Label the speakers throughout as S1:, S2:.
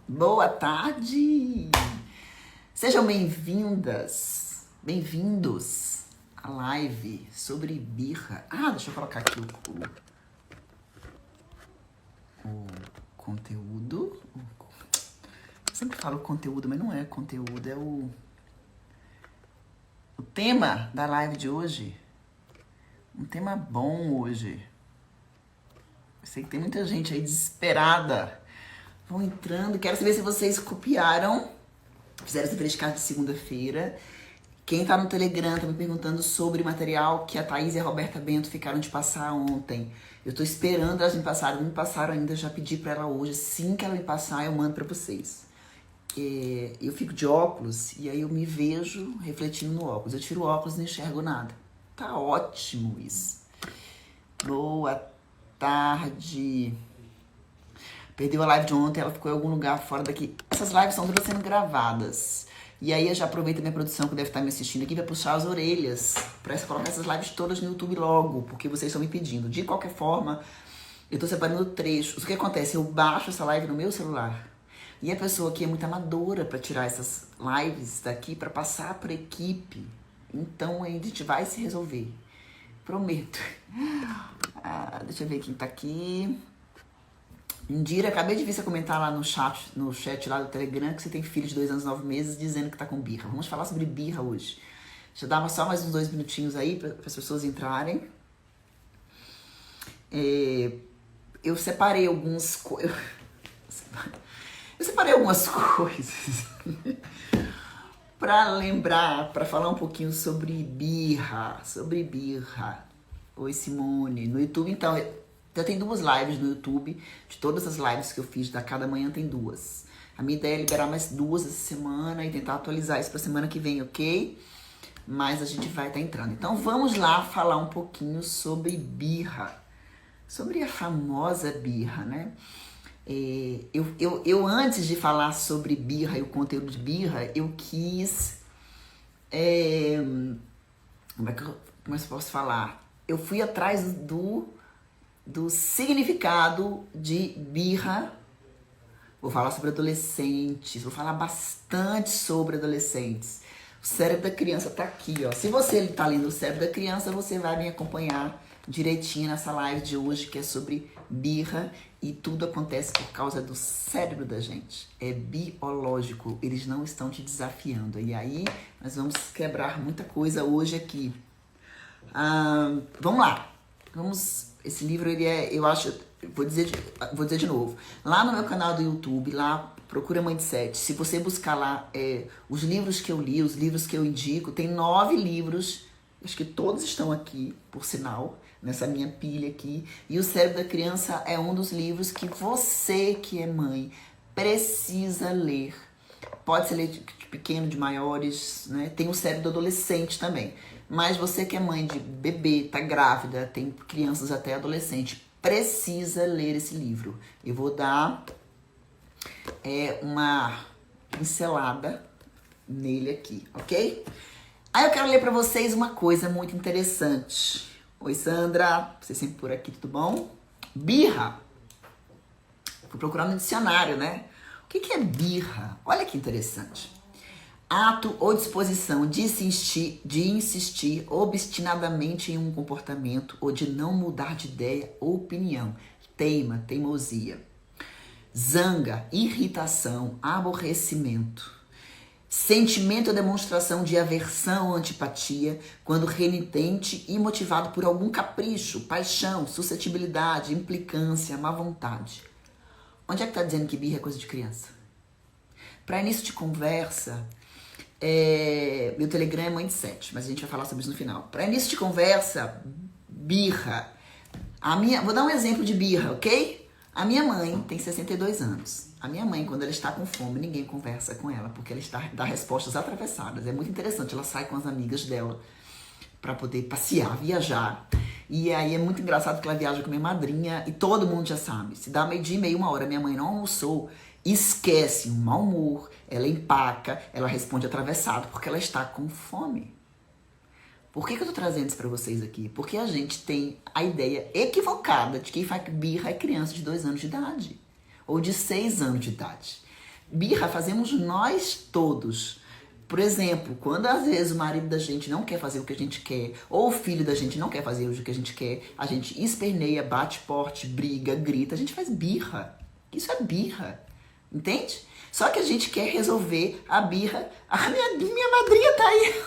S1: Boa tarde! Sejam bem-vindas, bem-vindos à live sobre birra. Deixa eu colocar aqui o conteúdo. Eu sempre falo conteúdo, mas não é conteúdo, é o tema da live de hoje. Um tema bom hoje. Eu sei que tem muita gente aí desesperada. Vão entrando, quero saber se vocês copiaram, fizeram esse verificado de segunda-feira. Quem tá no Telegram tá me perguntando sobre o material que a Thaís e a Roberta Bento ficaram de passar ontem. Eu tô esperando elas me passarem, não me passaram ainda, já pedi pra ela hoje. Assim que ela me passar, eu mando pra vocês. Eu fico de óculos e aí eu me vejo refletindo no óculos. Eu tiro o óculos e não enxergo nada. Tá ótimo isso. Boa tarde. Perdeu a live de ontem, ela ficou em algum lugar fora daqui. Essas lives estão todas sendo gravadas. E aí eu já aproveito a minha produção que deve estar me assistindo aqui, vai puxar as orelhas pra colocar essas lives todas no YouTube logo, porque vocês estão me pedindo. De qualquer forma, eu tô separando trechos. O que acontece? Eu baixo essa live no meu celular. E a pessoa aqui é muito amadora pra tirar essas lives daqui, pra passar pra equipe. Então a gente vai se resolver. Prometo. Deixa eu ver quem tá aqui. Indira, acabei de ver você comentar lá no chat lá do Telegram que você tem filho de 2 anos e 9 meses dizendo que tá com birra. Vamos falar sobre birra hoje. Deixa eu dar só mais uns 2 minutinhos aí para as pessoas entrarem. Eu separei alguns... Eu separei algumas coisas para lembrar, para falar um pouquinho sobre birra. Oi, Simone. No YouTube, então... Já tem 2 lives no YouTube. De todas as lives que eu fiz, da cada manhã tem 2. A minha ideia é liberar mais 2 essa semana e tentar atualizar isso pra semana que vem, ok? Mas a gente vai estar entrando. Então vamos lá falar um pouquinho sobre birra. Sobre a famosa birra, né? Eu antes de falar sobre birra e o conteúdo de birra, eu quis... Como é que eu posso falar? Eu fui atrás do significado de birra. Vou falar sobre adolescentes, vou falar bastante sobre adolescentes. O cérebro da criança tá aqui, ó. Se você tá lendo o cérebro da criança, você vai me acompanhar direitinho nessa live de hoje, que é sobre birra, e tudo acontece por causa do cérebro da gente. É biológico, eles não estão te desafiando. E aí, nós vamos quebrar muita coisa hoje aqui. Vamos lá. Esse livro, ele é, eu acho, vou dizer de novo. Lá no meu canal do YouTube, lá, procura Mindset. Se você buscar lá os livros que eu li, os livros que eu indico, tem 9 livros, acho que todos estão aqui, por sinal, nessa minha pilha aqui. E o Cérebro da Criança é um dos livros que você, que é mãe, precisa ler. Pode ser ler de pequeno, de maiores, né? Tem o Cérebro do Adolescente também. Mas você que é mãe de bebê, tá grávida, tem crianças até adolescente, precisa ler esse livro. Eu vou dar uma pincelada nele aqui, ok? Aí eu quero ler pra vocês uma coisa muito interessante. Oi, Sandra, você sempre por aqui, tudo bom? Birra. Fui procurar no dicionário, né? O que é birra? Olha que interessante. Ato ou disposição de insistir obstinadamente em um comportamento ou de não mudar de ideia ou opinião. Teimosia. Zanga, irritação, aborrecimento. Sentimento ou demonstração de aversão ou antipatia quando renitente e motivado por algum capricho, paixão, suscetibilidade, implicância, má vontade. Onde é que tá dizendo que birra é coisa de criança? Para início de conversa... meu Telegram é Mindset, mas a gente vai falar sobre isso no final. Para início de conversa, birra. Vou dar um exemplo de birra, ok? A minha mãe tem 62 anos. A minha mãe, quando ela está com fome, ninguém conversa com ela, porque ela dá respostas atravessadas. É muito interessante, ela sai com as amigas dela para poder passear, viajar. E aí é muito engraçado que ela viaja com minha madrinha e todo mundo já sabe. Se dá 12h30, 1h, minha mãe não almoçou, esquece, um mau humor, ela empaca, ela responde atravessado, porque ela está com fome. Por que eu tô trazendo isso pra vocês aqui? Porque a gente tem a ideia equivocada de que quem faz birra é criança de 2 anos de idade, ou de 6 anos de idade. Birra fazemos nós todos. Por exemplo, quando às vezes o marido da gente não quer fazer o que a gente quer, ou o filho da gente não quer fazer o que a gente quer, a gente esperneia, bate porte, briga, grita, a gente faz birra. Isso é birra, entende? Só que a gente quer resolver a birra. A minha madrinha tá aí.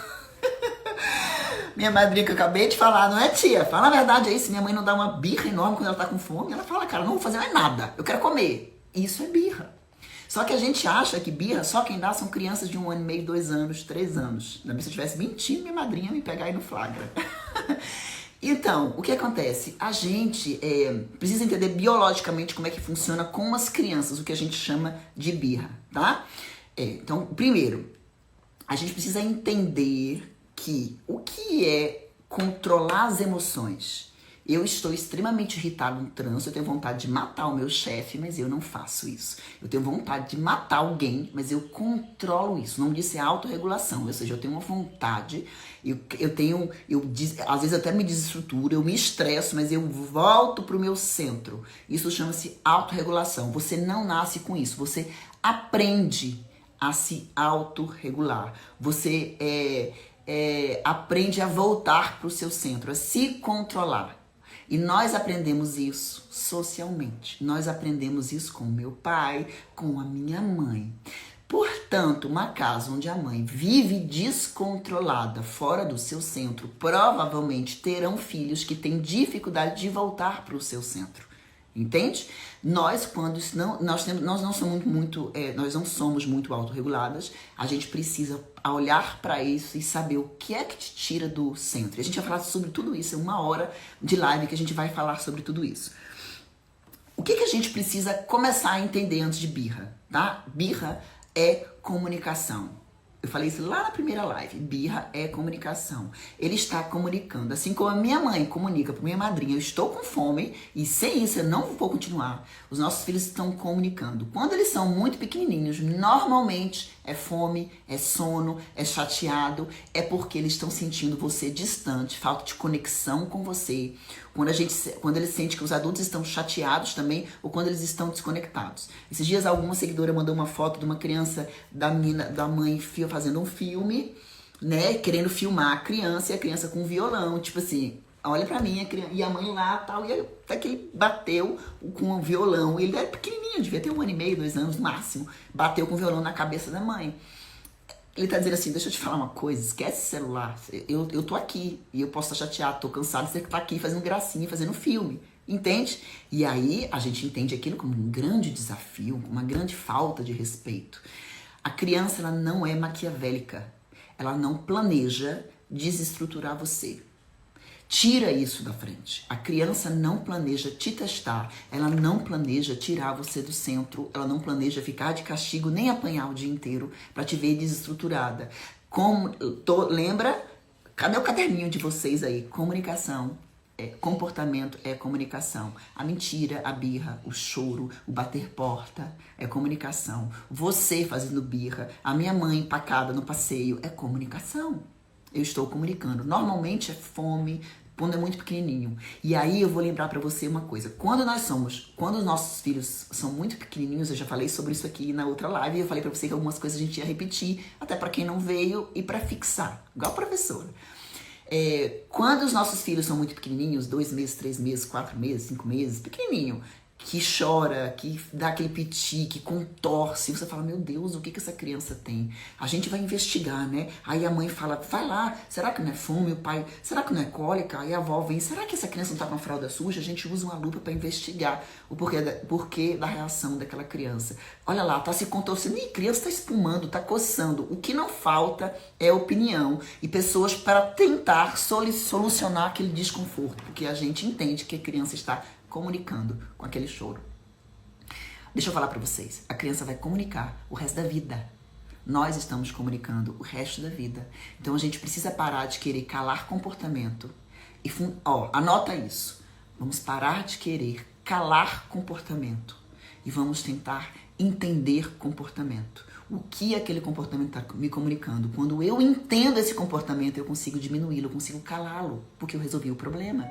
S1: Minha madrinha que eu acabei de falar, não é, tia? Fala a verdade aí, se minha mãe não dá uma birra enorme quando ela tá com fome, ela fala, cara, não vou fazer mais nada, eu quero comer. Isso é birra. Só que a gente acha que birra só quem dá são crianças de 1 ano e meio, 2 anos, 3 anos. Ainda bem se eu estivesse mentindo, minha madrinha ia me pegar aí no flagra. Então, o que acontece? A gente precisa entender biologicamente como é que funciona com as crianças, o que a gente chama de birra, tá? Então, primeiro, a gente precisa entender que o que é controlar as emoções. Eu estou extremamente irritado no trânsito, eu tenho vontade de matar o meu chefe, mas eu não faço isso. Eu tenho vontade de matar alguém, mas eu controlo isso. O nome disso é autorregulação, ou seja, eu tenho uma vontade, às vezes até me desestruturo, eu me estresso, mas eu volto pro meu centro. Isso chama-se autorregulação. Você não nasce com isso, você aprende a se autorregular. Você aprende a voltar pro seu centro, a se controlar. E nós aprendemos isso socialmente. Nós aprendemos isso com o meu pai, com a minha mãe. Portanto, uma casa onde a mãe vive descontrolada, fora do seu centro, provavelmente terão filhos que têm dificuldade de voltar para o seu centro. Entende? Nós não somos muito autorreguladas, a gente precisa olhar para isso e saber o que é que te tira do centro. E a gente vai falar sobre tudo isso, é 1 hora de live que a gente vai falar sobre tudo isso. O que a gente precisa começar a entender antes de birra, tá? Birra é comunicação. Eu falei isso lá na primeira live. Birra é comunicação. Ele está comunicando. Assim como a minha mãe comunica para minha madrinha, eu estou com fome e sem isso eu não vou continuar. Os nossos filhos estão comunicando. Quando eles são muito pequenininhos, normalmente é fome, é sono, é chateado. É porque eles estão sentindo você distante, falta de conexão com você. Quando eles sentem que os adultos estão chateados também, ou quando eles estão desconectados. Esses dias alguma seguidora mandou uma foto de uma criança da mãe fazendo um filme, né, querendo filmar a criança, e a criança com um violão, tipo assim, olha pra mim, e a mãe lá, tal, e até que ele bateu com um violão, e ele era pequenininho, devia ter 1 ano e meio, 2 anos no máximo, bateu com o violão na cabeça da mãe. Ele tá dizendo assim, deixa eu te falar uma coisa, esquece o celular, eu tô aqui, e eu posso estar chateado, tô cansado de você estar aqui fazendo gracinha, fazendo filme, entende? E aí a gente entende aquilo como um grande desafio, uma grande falta de respeito. A criança, ela não é maquiavélica, ela não planeja desestruturar você. Tira isso da frente. A criança não planeja te testar, ela não planeja tirar você do centro, ela não planeja ficar de castigo nem apanhar o dia inteiro para te ver desestruturada. Lembra? Cadê o caderninho de vocês aí? Comunicação. Comportamento é comunicação. A mentira, a birra, o choro, o bater porta é comunicação. Você fazendo birra, a minha mãe empacada no passeio é comunicação. Eu estou comunicando. Normalmente é fome, quando é muito pequenininho. E aí eu vou lembrar pra você uma coisa. Quando os nossos filhos são muito pequenininhos, eu já falei sobre isso aqui na outra live, eu falei pra você que algumas coisas a gente ia repetir, até pra quem não veio e pra fixar, igual a professora. Quando os nossos filhos são muito pequenininhos, 2 meses, 3 meses, 4 meses, 5 meses, pequenininho, que chora, que dá aquele piti, que contorce, você fala, meu Deus, o que essa criança tem? A gente vai investigar, né? Aí a mãe fala, vai lá, será que não é fome? O pai, será que não é cólica? Aí a avó vem, será que essa criança não tá com a fralda suja? A gente usa uma lupa para investigar o porquê da reação daquela criança. Olha lá, tá se contorcendo, e a criança tá espumando, tá coçando. O que não falta é opinião e pessoas para tentar solucionar aquele desconforto, porque a gente entende que a criança está comunicando com aquele choro. Deixa eu falar pra vocês, a criança vai comunicar o resto da vida. Nós estamos comunicando o resto da vida. Então a gente precisa parar de querer calar comportamento. Anota isso. Vamos parar de querer calar comportamento e vamos tentar entender comportamento. O que aquele comportamento está me comunicando? Quando eu entendo esse comportamento, eu consigo diminuí-lo, eu consigo calá-lo, porque eu resolvi o problema.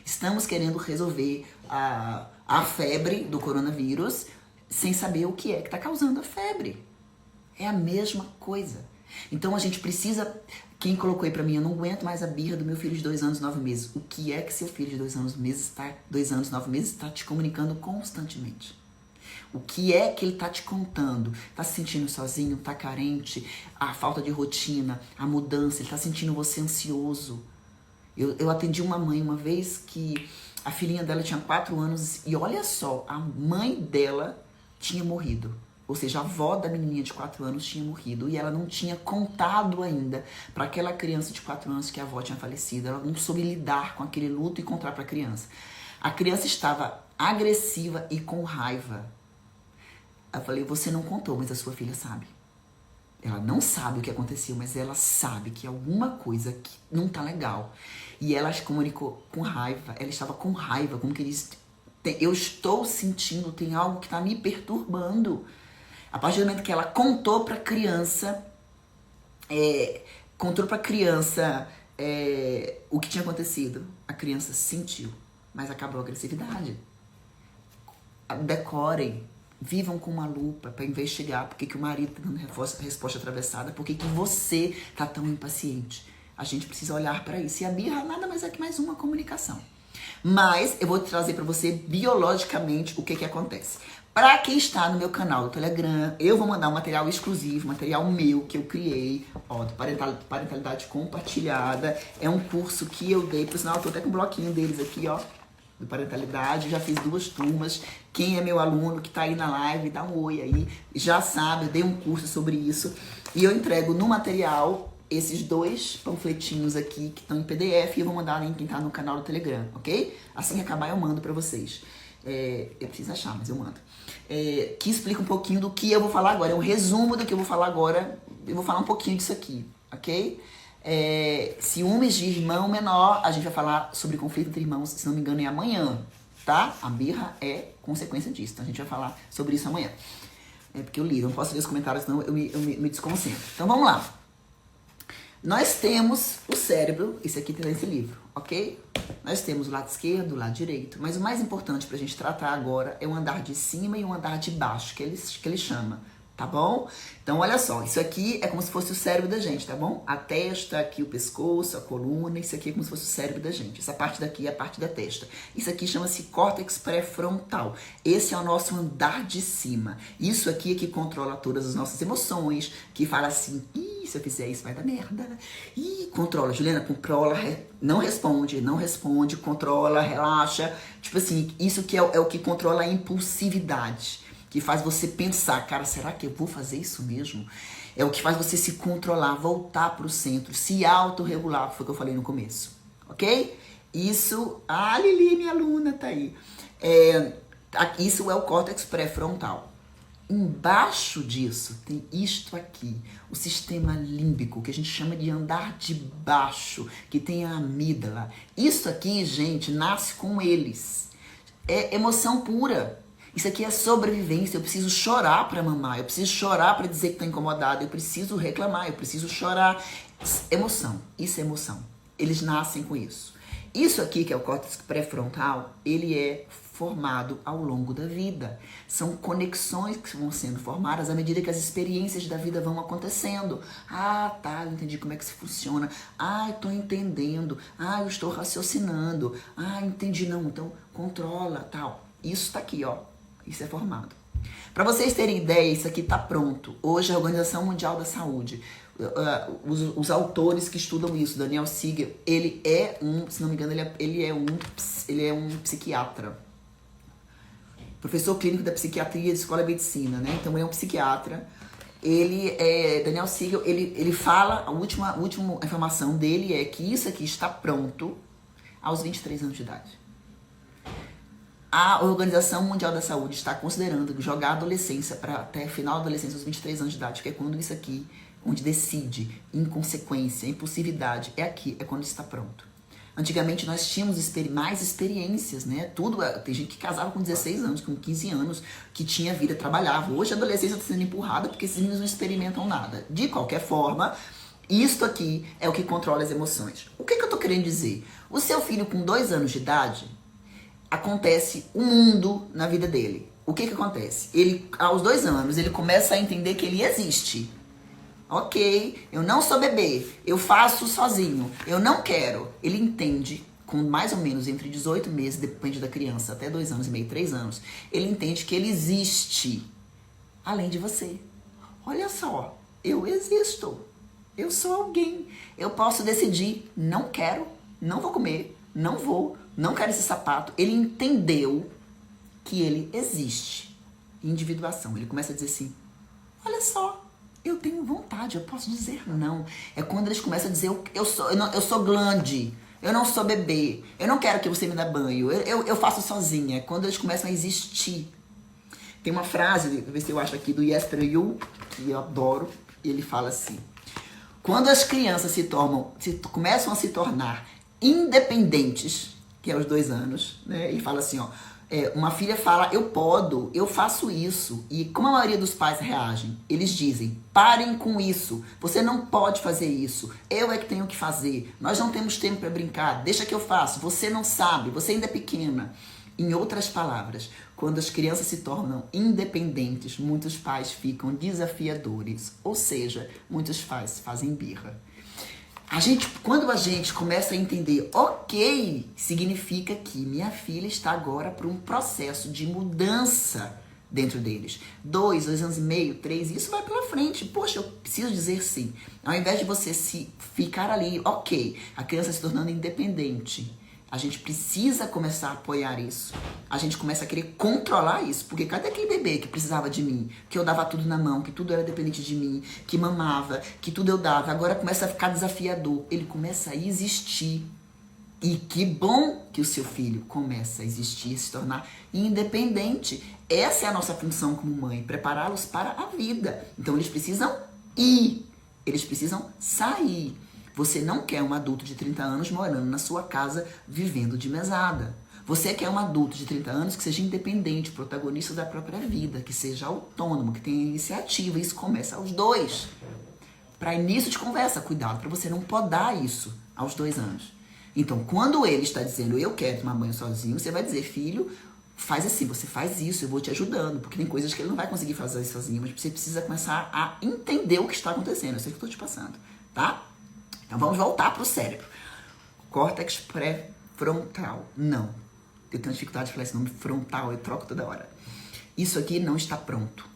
S1: Estamos querendo resolver a febre do coronavírus sem saber o que é que está causando a febre. É a mesma coisa. Então a gente precisa... Quem colocou aí pra mim, eu não aguento mais a birra do meu filho de 2 anos e 9 meses. O que é que seu filho de 2 anos e 9 meses está te comunicando constantemente? O que é que ele tá te contando? Tá se sentindo sozinho? Tá carente? A falta de rotina, a mudança, ele tá sentindo você ansioso. Eu atendi uma mãe uma vez que a filhinha dela tinha 4 anos e olha só, a mãe dela tinha morrido. Ou seja, a avó da menininha de 4 anos tinha morrido e ela não tinha contado ainda para aquela criança de 4 anos que a avó tinha falecido. Ela não soube lidar com aquele luto e contar para a criança. A criança estava agressiva e com raiva. Eu falei, você não contou, mas a sua filha sabe. Ela não sabe o que aconteceu, mas ela sabe que alguma coisa que não tá legal. E ela se comunicou com raiva. Ela estava com raiva, como que diz, eu estou sentindo, tem algo que está me perturbando. A partir do momento que ela contou para a criança, o que tinha acontecido, a criança sentiu, mas acabou a agressividade. Decorem, vivam com uma lupa para investigar por que o marido está dando resposta atravessada, por que você está tão impaciente. A gente precisa olhar para isso. E a birra nada mais é que mais uma comunicação. Mas eu vou trazer para você biologicamente o que acontece. Para quem está no meu canal do Telegram, eu vou mandar um material exclusivo, material meu que eu criei, ó, de parentalidade compartilhada. É um curso que eu dei, por sinal eu tô até com um bloquinho deles aqui, ó, de parentalidade. Já fiz 2 turmas. Quem é meu aluno que tá aí na live, dá um oi aí, já sabe, eu dei um curso sobre isso. E eu entrego no material esses 2 panfletinhos aqui que estão em PDF e eu vou mandar em quem tá no canal do Telegram, ok? Assim que acabar eu mando pra vocês. Eu preciso achar, mas eu mando. Que explica um pouquinho do que eu vou falar agora. É um resumo do que eu vou falar agora. Eu vou falar um pouquinho disso aqui, ok? Ciúmes de irmão menor. A gente vai falar sobre conflito entre irmãos, se não me engano, é amanhã, tá? A birra é consequência disso. Então a gente vai falar sobre isso amanhã. Porque eu li, não posso ler os comentários, senão eu me desconcentro. Então vamos lá. Nós temos o cérebro, isso aqui tem nesse livro, ok? Nós temos o lado esquerdo, o lado direito, mas o mais importante pra gente tratar agora é o andar de cima e o andar de baixo, que ele chama, tá bom? Então olha só, isso aqui é como se fosse o cérebro da gente, tá bom? A testa, aqui o pescoço, a coluna, isso aqui é como se fosse o cérebro da gente. Essa parte daqui é a parte da testa. Isso aqui chama-se córtex pré-frontal. Esse é o nosso andar de cima. Isso aqui é que controla todas as nossas emoções, que fala assim, se eu fizer isso vai dar merda. Controla, Juliana, controla, não responde, controla, relaxa. Tipo assim, isso que é o que controla a impulsividade. Que faz você pensar, cara, será que eu vou fazer isso mesmo? É o que faz você se controlar, voltar pro centro, se autorregular, que foi o que eu falei no começo. Ok? Isso... Ah, Lili, minha aluna, tá aí. Isso é o córtex pré-frontal. Embaixo disso tem isto aqui, o sistema límbico, que a gente chama de andar de baixo, que tem a amígdala. Isso aqui, gente, nasce com eles. É emoção pura. Isso aqui é sobrevivência. Eu preciso chorar para mamar, eu preciso chorar para dizer que tô incomodado, eu preciso reclamar, eu preciso chorar. Emoção, isso é emoção. Eles nascem com isso. Isso aqui, que é o córtex pré-frontal, ele é formado ao longo da vida. São conexões que vão sendo formadas à medida que as experiências da vida vão acontecendo. Ah, tá, eu entendi como é que isso funciona. Ah, eu tô entendendo. Ah, eu estou raciocinando. Ah, entendi, não, então controla, tal. Isso tá aqui, ó. Isso é formado. Para vocês terem ideia, isso aqui tá pronto. Hoje a Organização Mundial da Saúde, os autores que estudam isso, Daniel Siegel, ele é se não me engano, ele é um psiquiatra. Professor clínico da psiquiatria da Escola de Medicina, né? Então ele é um psiquiatra. Daniel Siegel, ele fala, a última informação dele é que isso aqui está pronto aos 23 anos de idade. A Organização Mundial da Saúde está considerando jogar a adolescência para até final da adolescência, aos 23 anos de idade, que é quando isso aqui, onde decide, inconsequência, impulsividade, é quando está pronto. Antigamente nós tínhamos mais experiências, né? Tem gente que casava com 16 anos, com 15 anos, que tinha vida, trabalhava. Hoje a adolescência está sendo empurrada porque esses meninos não experimentam nada. De qualquer forma, isto aqui é o que controla as emoções. O que eu tô querendo dizer? O seu filho com 2 anos de idade, acontece um mundo na vida dele. o que acontece? Ele, aos 2 anos, ele começa a entender que ele existe. Ok, eu não sou bebê, eu faço sozinho, eu não quero. Ele entende, com mais ou menos entre 18 meses, depende da criança, até 2 anos e meio, 3 anos, ele entende que ele existe, além de você. Olha só, eu existo, eu sou alguém, eu posso decidir, não quero, não vou comer, não quero esse sapato. Ele entendeu que ele existe. Individuação, ele começa a dizer assim, olha só, eu tenho vontade, eu posso dizer não. É quando eles começam a dizer, eu sou glande, eu não sou bebê, eu não quero que você me dê banho, eu faço sozinha. É quando eles começam a existir. Tem uma frase, deixa eu ver se eu acho aqui, do Jesper Juhl, que eu adoro, e ele fala assim, quando as crianças começam a se tornar independentes, que é aos 2 anos, né? Ele fala assim, ó, uma filha fala, eu faço isso. E como a maioria dos pais reagem? Eles dizem, parem com isso, você não pode fazer isso, eu é que tenho que fazer, nós não temos tempo para brincar, deixa que eu faço, você não sabe, você ainda é pequena. Em outras palavras, quando as crianças se tornam independentes, muitos pais ficam desafiadores, ou seja, muitos pais fazem birra. Quando a gente começa a entender, ok, significa que minha filha está agora para um processo de mudança dentro deles. 2 anos e meio, 3, isso vai pela frente. Poxa, eu preciso dizer sim. Ao invés de você se ficar ali, ok, a criança se tornando independente, a gente precisa começar a apoiar isso. A gente começa a querer controlar isso. Porque cadê aquele bebê que precisava de mim? Que eu dava tudo na mão, que tudo era dependente de mim, que mamava, que tudo eu dava. Agora começa a ficar desafiador. Ele começa a existir. E que bom que o seu filho começa a existir, se tornar independente. Essa é a nossa função como mãe, prepará-los para a vida. Então eles precisam ir. Eles precisam sair. Você não quer um adulto de 30 anos morando na sua casa, vivendo de mesada. Você quer um adulto de 30 anos que seja independente, protagonista da própria vida, que seja autônomo, que tenha iniciativa. Isso começa aos 2. Para início de conversa, cuidado para você não podar isso aos 2 anos. Então, quando ele está dizendo, eu quero tomar banho sozinho, você vai dizer, filho, faz assim, você faz isso, eu vou te ajudando. Porque tem coisas que ele não vai conseguir fazer sozinho, mas você precisa começar a entender o que está acontecendo. Eu sei que estou te passando, tá? Então vamos voltar para o cérebro. Córtex pré-frontal. Não. Eu tenho dificuldade de falar esse nome frontal, eu troco toda hora. Isso aqui não está pronto,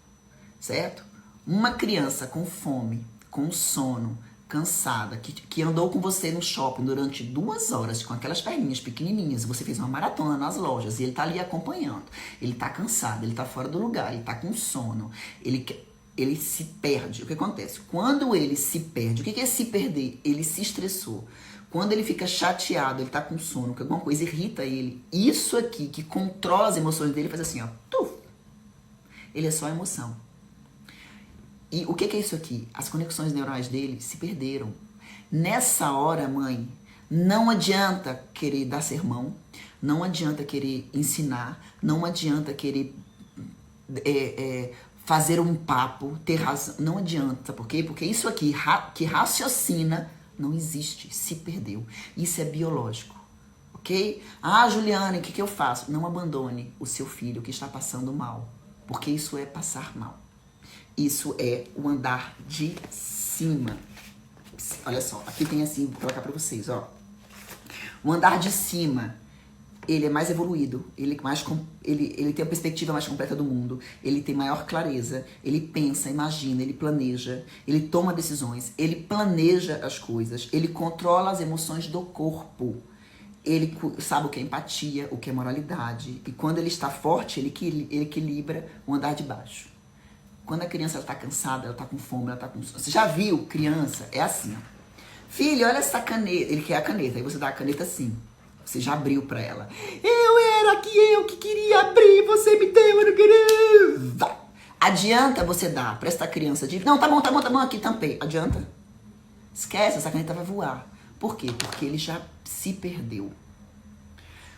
S1: certo? Uma criança com fome, com sono, cansada, que andou com você no shopping durante 2 horas, com aquelas perninhas pequenininhas, você fez uma maratona nas lojas e ele tá ali acompanhando. Ele tá cansado, ele tá fora do lugar, ele tá com sono, ele se perde. O que acontece? Quando ele se perde, o que é se perder? Ele se estressou. Quando ele fica chateado, ele tá com sono, que alguma coisa irrita ele, isso aqui que controla as emoções dele faz assim, ó, tuf. Ele é só emoção. E o que é isso aqui? As conexões neurais dele se perderam. Nessa hora, mãe, não adianta querer dar sermão, não adianta querer ensinar, não adianta querer fazer um papo, ter razão. Não adianta. Por quê? Porque isso aqui que raciocina não existe, se perdeu. Isso é biológico, ok? Ah, Juliane, o que eu faço? Não abandone o seu filho que está passando mal, porque isso é passar mal. Isso é o andar de cima. Olha só, aqui tem assim, vou colocar pra vocês, ó. O andar de cima, ele é mais evoluído, ele tem a perspectiva mais completa do mundo, ele tem maior clareza, ele pensa, imagina, ele planeja, ele toma decisões, ele planeja as coisas, ele controla as emoções do corpo, ele sabe o que é empatia, o que é moralidade, e quando ele está forte, ele equilibra o andar de baixo. Quando a criança está cansada, ela está com fome, ela está com sono. Você já viu criança? É assim, ó. Filho, olha essa caneta. Ele quer a caneta, aí você dá a caneta assim. Você já abriu pra ela. Eu que queria abrir, você me deu, eu não queria. Vai. Adianta você dar pra essa criança de... Não, tá bom, aqui, tampei. Adianta? Esquece, essa caneta vai voar. Por quê? Porque ele já se perdeu.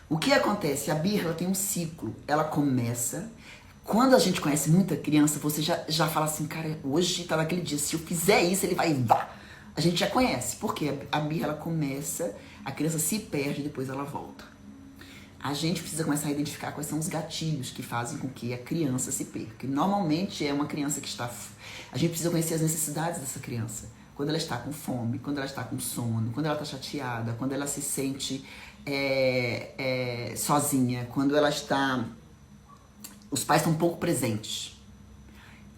S1: O que acontece? A birra, ela tem um ciclo. Ela começa... Quando a gente conhece muita criança, você já fala assim, cara, hoje tá naquele dia, se eu fizer isso, ele vai... A gente já conhece. Por quê? A birra, ela começa, a criança se perde, depois ela volta. a gente precisa começar a identificar quais são os gatilhos que fazem com que a criança se perca. E normalmente é uma criança que está... A gente precisa conhecer as necessidades dessa criança. Quando ela está com fome, quando ela está com sono, quando ela está chateada, quando ela se sente sozinha, quando ela está... Os pais estão pouco presentes.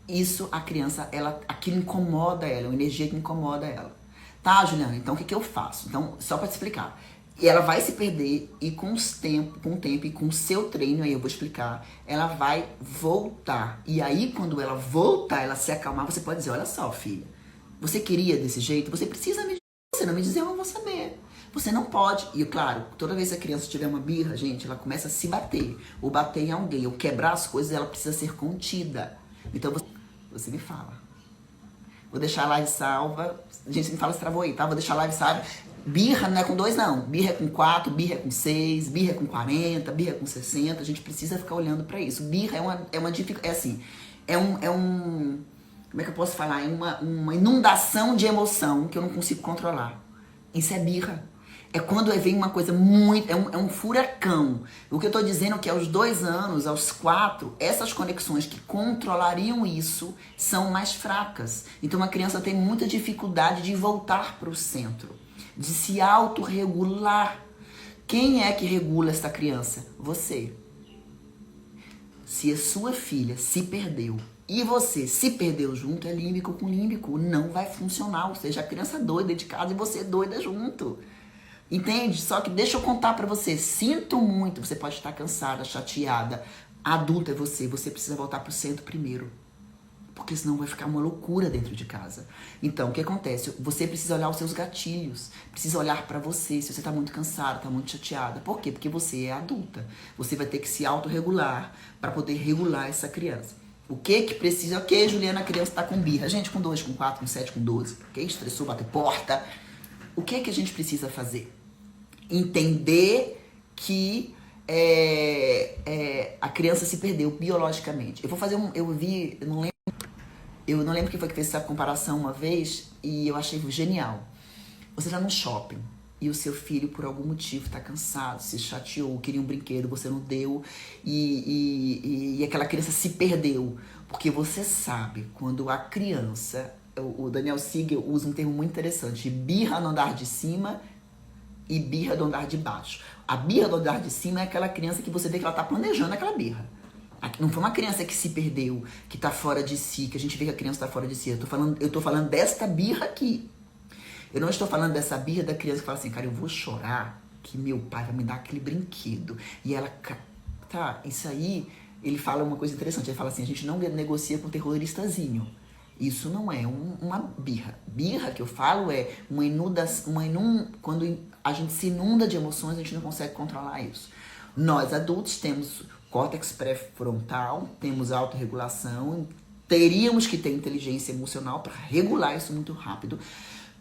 S1: Isso, a criança, aquilo incomoda ela, é uma energia que incomoda ela. Tá, Juliana, então o que eu faço? Então, só para te explicar. E ela vai se perder e com o tempo e com o seu treino, aí eu vou explicar, ela vai voltar. E aí, quando ela voltar, ela se acalmar, você pode dizer, olha só, filha, você queria desse jeito? Você precisa me dizer. Se não me dizer, eu não vou saber. Você não pode. E, claro, toda vez que a criança tiver uma birra, gente, ela começa a se bater. Ou bater em alguém, ou quebrar as coisas, ela precisa ser contida. Então, você me fala. Vou deixar a live salva. Gente, você me fala se travou aí, tá? Vou deixar a live salva. Birra não é com 2, não. Birra é com 4, birra é com 6, birra é com 40, birra é com 60. A gente precisa ficar olhando pra isso. Birra é uma dificuldade. É assim, como é que eu posso falar? É uma inundação de emoção que eu não consigo controlar. Isso é birra. É quando vem uma coisa muito... É um furacão. O que eu tô dizendo é que aos 2 anos, aos 4, essas conexões que controlariam isso são mais fracas. Então a criança tem muita dificuldade de voltar para o centro, de se autorregular. Quem é que regula essa criança? Você. Se a sua filha se perdeu e você se perdeu junto, é límbico com límbico. Não vai funcionar. Ou seja, a criança doida de casa e você doida junto. Entende? Só que deixa eu contar pra você. Sinto muito. Você pode estar cansada, chateada. Adulta é você. Você precisa voltar pro centro primeiro. Porque senão vai ficar uma loucura dentro de casa. Então, o que acontece? Você precisa olhar os seus gatilhos. Precisa olhar pra você. Se você tá muito cansada, tá muito chateada. Por quê? Porque você é adulta. Você vai ter que se autorregular pra poder regular essa criança. O que precisa? Ok, Juliana, a criança tá com birra. Gente, com 2, com 4, com 7, com 12. Ok? Estressou, bateu porta. O que a gente precisa fazer? Entender que a criança se perdeu biologicamente. Eu vou fazer eu não lembro quem foi que fez essa comparação uma vez e eu achei genial. Você tá num shopping e o seu filho, por algum motivo, tá cansado, se chateou, queria um brinquedo, você não deu e aquela criança se perdeu. Porque você sabe, quando a criança... O Daniel Siegel usa um termo muito interessante, birra no andar de cima e birra do andar de baixo. A birra do andar de cima é aquela criança que você vê que ela tá planejando aquela birra. Não foi uma criança que se perdeu, que tá fora de si, que a gente vê que a criança tá fora de si. Eu tô falando desta birra aqui. Eu não estou falando dessa birra da criança que fala assim, cara, eu vou chorar que meu pai vai me dar aquele brinquedo. E ela... Tá, isso aí... Ele fala uma coisa interessante. Ele fala assim, a gente não negocia com terroristazinho. Isso não é uma birra. Birra que eu falo é uma inundação, quando a gente se inunda de emoções, a gente não consegue controlar isso. Nós, adultos, temos córtex pré-frontal, temos autorregulação, teríamos que ter inteligência emocional para regular isso muito rápido,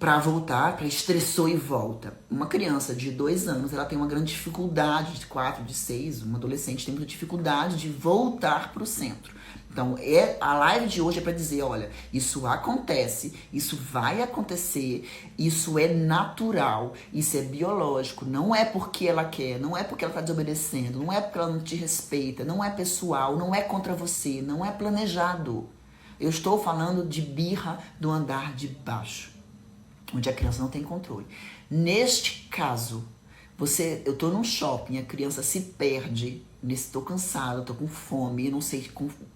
S1: para voltar, para estressou e volta. Uma criança de 2 anos, ela tem uma grande dificuldade, de 4, de 6, uma adolescente tem muita dificuldade de voltar para o centro. Então, a live de hoje é para dizer, olha, isso acontece, isso vai acontecer, isso é natural, isso é biológico, não é porque ela quer, não é porque ela está desobedecendo, não é porque ela não te respeita, não é pessoal, não é contra você, não é planejado. Eu estou falando de birra do andar de baixo, onde a criança não tem controle. Neste caso, eu tô num shopping, a criança se perde, tô cansada, tô com fome, não sei,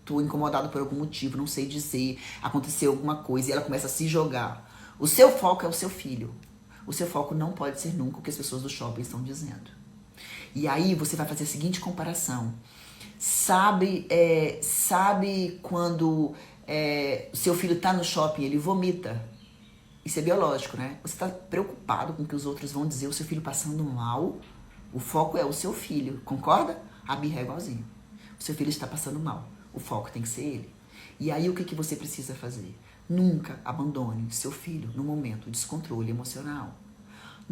S1: tô incomodado por algum motivo, não sei dizer, aconteceu alguma coisa e ela começa a se jogar. O seu foco é o seu filho. O seu foco não pode ser nunca o que as pessoas do shopping estão dizendo. E aí você vai fazer a seguinte comparação. Sabe quando seu filho tá no shopping, ele vomita? Isso é biológico, né? Você tá preocupado com o que os outros vão dizer, o seu filho passando mal? O foco é o seu filho, concorda? A birra é igualzinho. O seu filho está passando mal. O foco tem que ser ele. E aí o que você precisa fazer? Nunca abandone seu filho no momento de descontrole emocional.